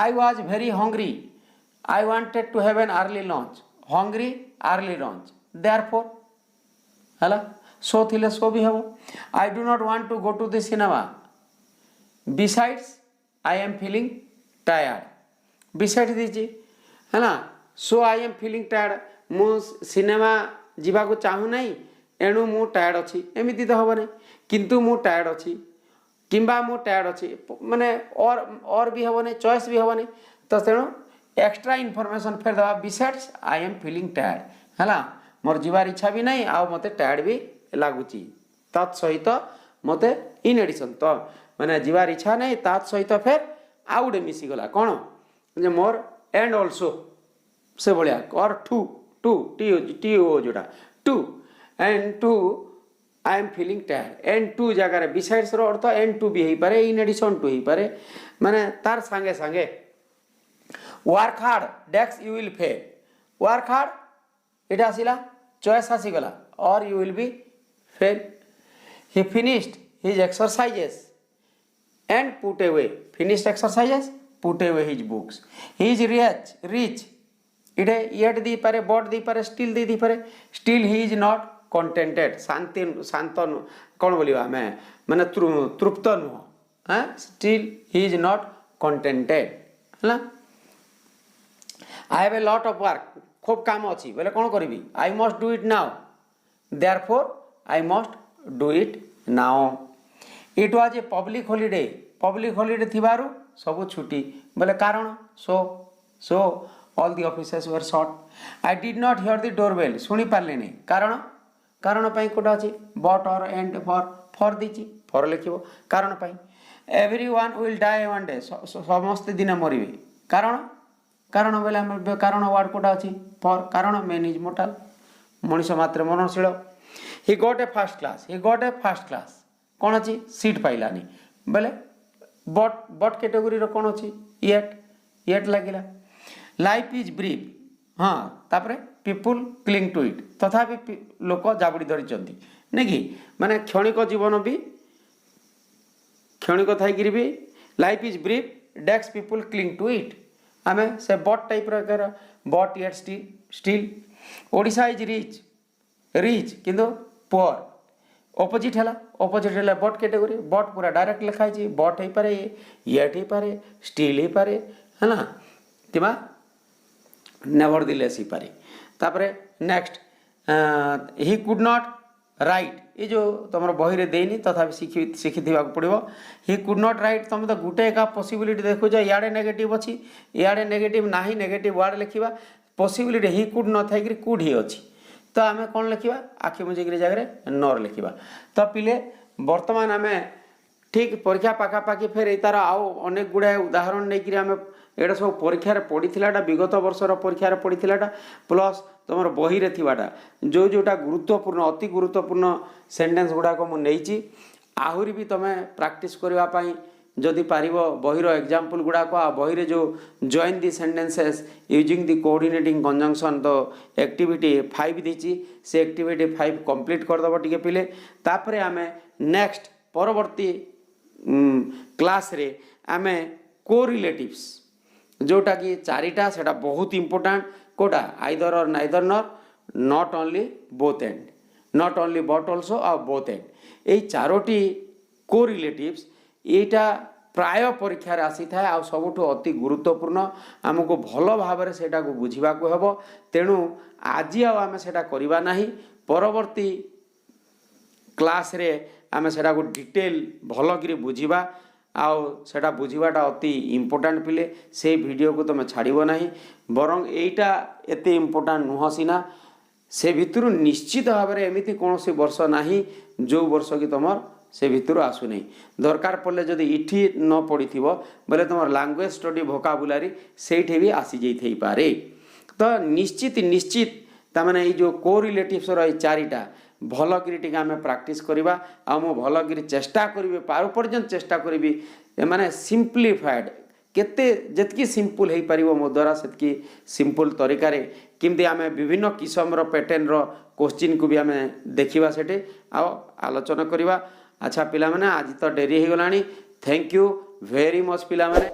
I was very hungry I wanted to have an early lunch hungry early lunch therefore हैला सो थिले सो भी हबो I do not want to go to the cinema besides I am feeling tired besides दीची है ना so I am feeling tired मु cinema जीवा को चाहू नहीं एणु मु टायर्ड अच्छी एमती तो हम नहीं किंतु मु टायर्ड अच्छी किंबा मु टायर्ड अच्छी माने और भी हम नहीं चॉइस भी हम नहीं तो तेणु एक्स्ट्रा इनफॉरमेशन फेर दवा besides I am feeling tired है मोर जीवार इच्छा भी नहीं आ मते टायर्ड भी लगुच तत्सहित मते इन एडिशन तो माने जीवार इच्छा नहीं तत्सहित फेर आउ गोटे मिसीगला कौन जे मोर एंड ऑल्सो से भाया और टू टी ओ जोटा to and too I am feeling tired and too जगह बिसाइड्स रो अर्थ एंड टू भी हो पारे इन एडिशन टू हो पारे माने तार सांगे सांगे वर्क हार्ड डेक्स you will fail work hard इटा आसिला चॉइस आसीगला or you will be fail he finished his exercises and put away finished exercises put away his books he is rich इटे येट दी पारे बट दी पारे still दी पारे still he is not contented शांत कौन बोलिबा मैं माने तृप्त नुह still he is not contented है I have a lot of work खूब काम अच्छी बोले कौन करी I must do it now therefore I must do it now it was a public holiday थिबारु सब छुट्टी बोले कारण so all the offices were shut I did not hear the doorbell सुनी पारले नहीं कारण पाई कोटा अछि बट और एंड फॉर दीची फॉर लिखिबो कारण पाई everyone will die one day समस्त दिन मरिबे कारण बोले कारण वर्ड कोटा अछि फॉर कारण मेन इज मोर्टल मनीष मात्र मनशील he got a first class कौन अच्छी सीट पाइलानी बोले बट कैटेगोरी रो कौन अच्छी येट लगिला लाइफ इज ब्रीफ हाँ तापरे पीपुल क्लिंग टू इट तथापि लोक जाबुड़ी धरी नहीं कि माने क्षणिक जीवन भी क्षणिक थी भी लाइफ इज ब्रीफ डेक्स पीपुल क्लिंग टू इट आमे से but type but yet still Odisha is rich rich किंतु पुअर अपोजिट है अपोजिट है बट कैटेगोरी बट पूरा डायरेक्ट लिखाई बट हो पारे येट हो पारे स्टिल हो पारे है ना कि नेवर दिलेस हो पारे तापर next he could not right ये जो तुम बही रे देनी तथा शिखी पड़ो ही कुड नॉट राइट तुम तो गोटे का पॉसिबिलिटी देखो इे नेगेटिव अच्छी इे नेगेटिव ना नेगेटिव वर्ड लिखा पॉसिबिलिटी ही कुड न थी कुड ही अच्छी तो आम कौन लिखा आखि मुझे जगह नर लिखा तो पिले बर्तमान आम ठीक परीक्षा पाखापाखि फेर तार आउ अनेक गुड़ाए उदाहरण नहीं आम एटा सब परीक्षार पड़ीलाटा विगत वर्षर परीक्षार पड़ीलाटा प्लस तुम बही रे थिबाटा जो जोटा गुरुत्वपूर्ण अति गुरुत्वपूर्ण सेंटेंस गुड़ाक मुझे आहरी भी तुम्हें प्रैक्टिस करने जदि पार बहीर एग्जाम्पल गुड़ाक बही रे जो join the sentences using the coordinating conjunction तो एक्टिविटी 5 देची से एक्टिविटी 5 कंप्लीट करदब टिके पिले तापरे आमे नेक्स्ट परवर्ती क्लास रे आमे कोरिलेटिव्स जोटा कि चारिटा सेटा बहुत important Kota either or neither नर not only both and not only but also और बोथ एंड यही चारोटी कोरिलेटिव्स एटा प्राय परीक्षार आसी थाए आ सबुठु अति गुरुत्वपूर्ण आमको भल भाव से बुझा हम तेणु आज आम से करवा नहीं परवर्ती क्लास रे आम से डिटेल भल कि बुझा आउ सेटा बुझाटा अति इम्पोर्टाट पिले से वीडियो को तुम छाड़ब ना बरं यहीटा एत इम्पोर्टाट नुह सीना से भितर निश्चित भाव में एमती कौन वर्ष ना जो वर्ष कि तुम से भितर आसु नहीं दरकार पड़े जदि इठी न पड़ी थी बोले तुम लैंग्वेज स्टडी भोकाबुलारी से भी आसी जाई पारे तो निश्चित निश्चित तमाने जो कोरिलेटिव्स रही चारिटा भल कि आम प्रैक्टिस करवा आ मु भल कि चेष्टा करी पार पर्यंत चेष्टा करी माने सिंप्लीफाइड केते जतकी सिंपल हो पार मो द्वारा से सिंपल तरीकार किमती आम विभिन्न किस्म पैटर्न क्वेश्चन को भी आम देखा से आलोचना करवा अच्छा पिला माने आज तो डेरी हो गलानी थैंक यू वेरी मच पिला माने।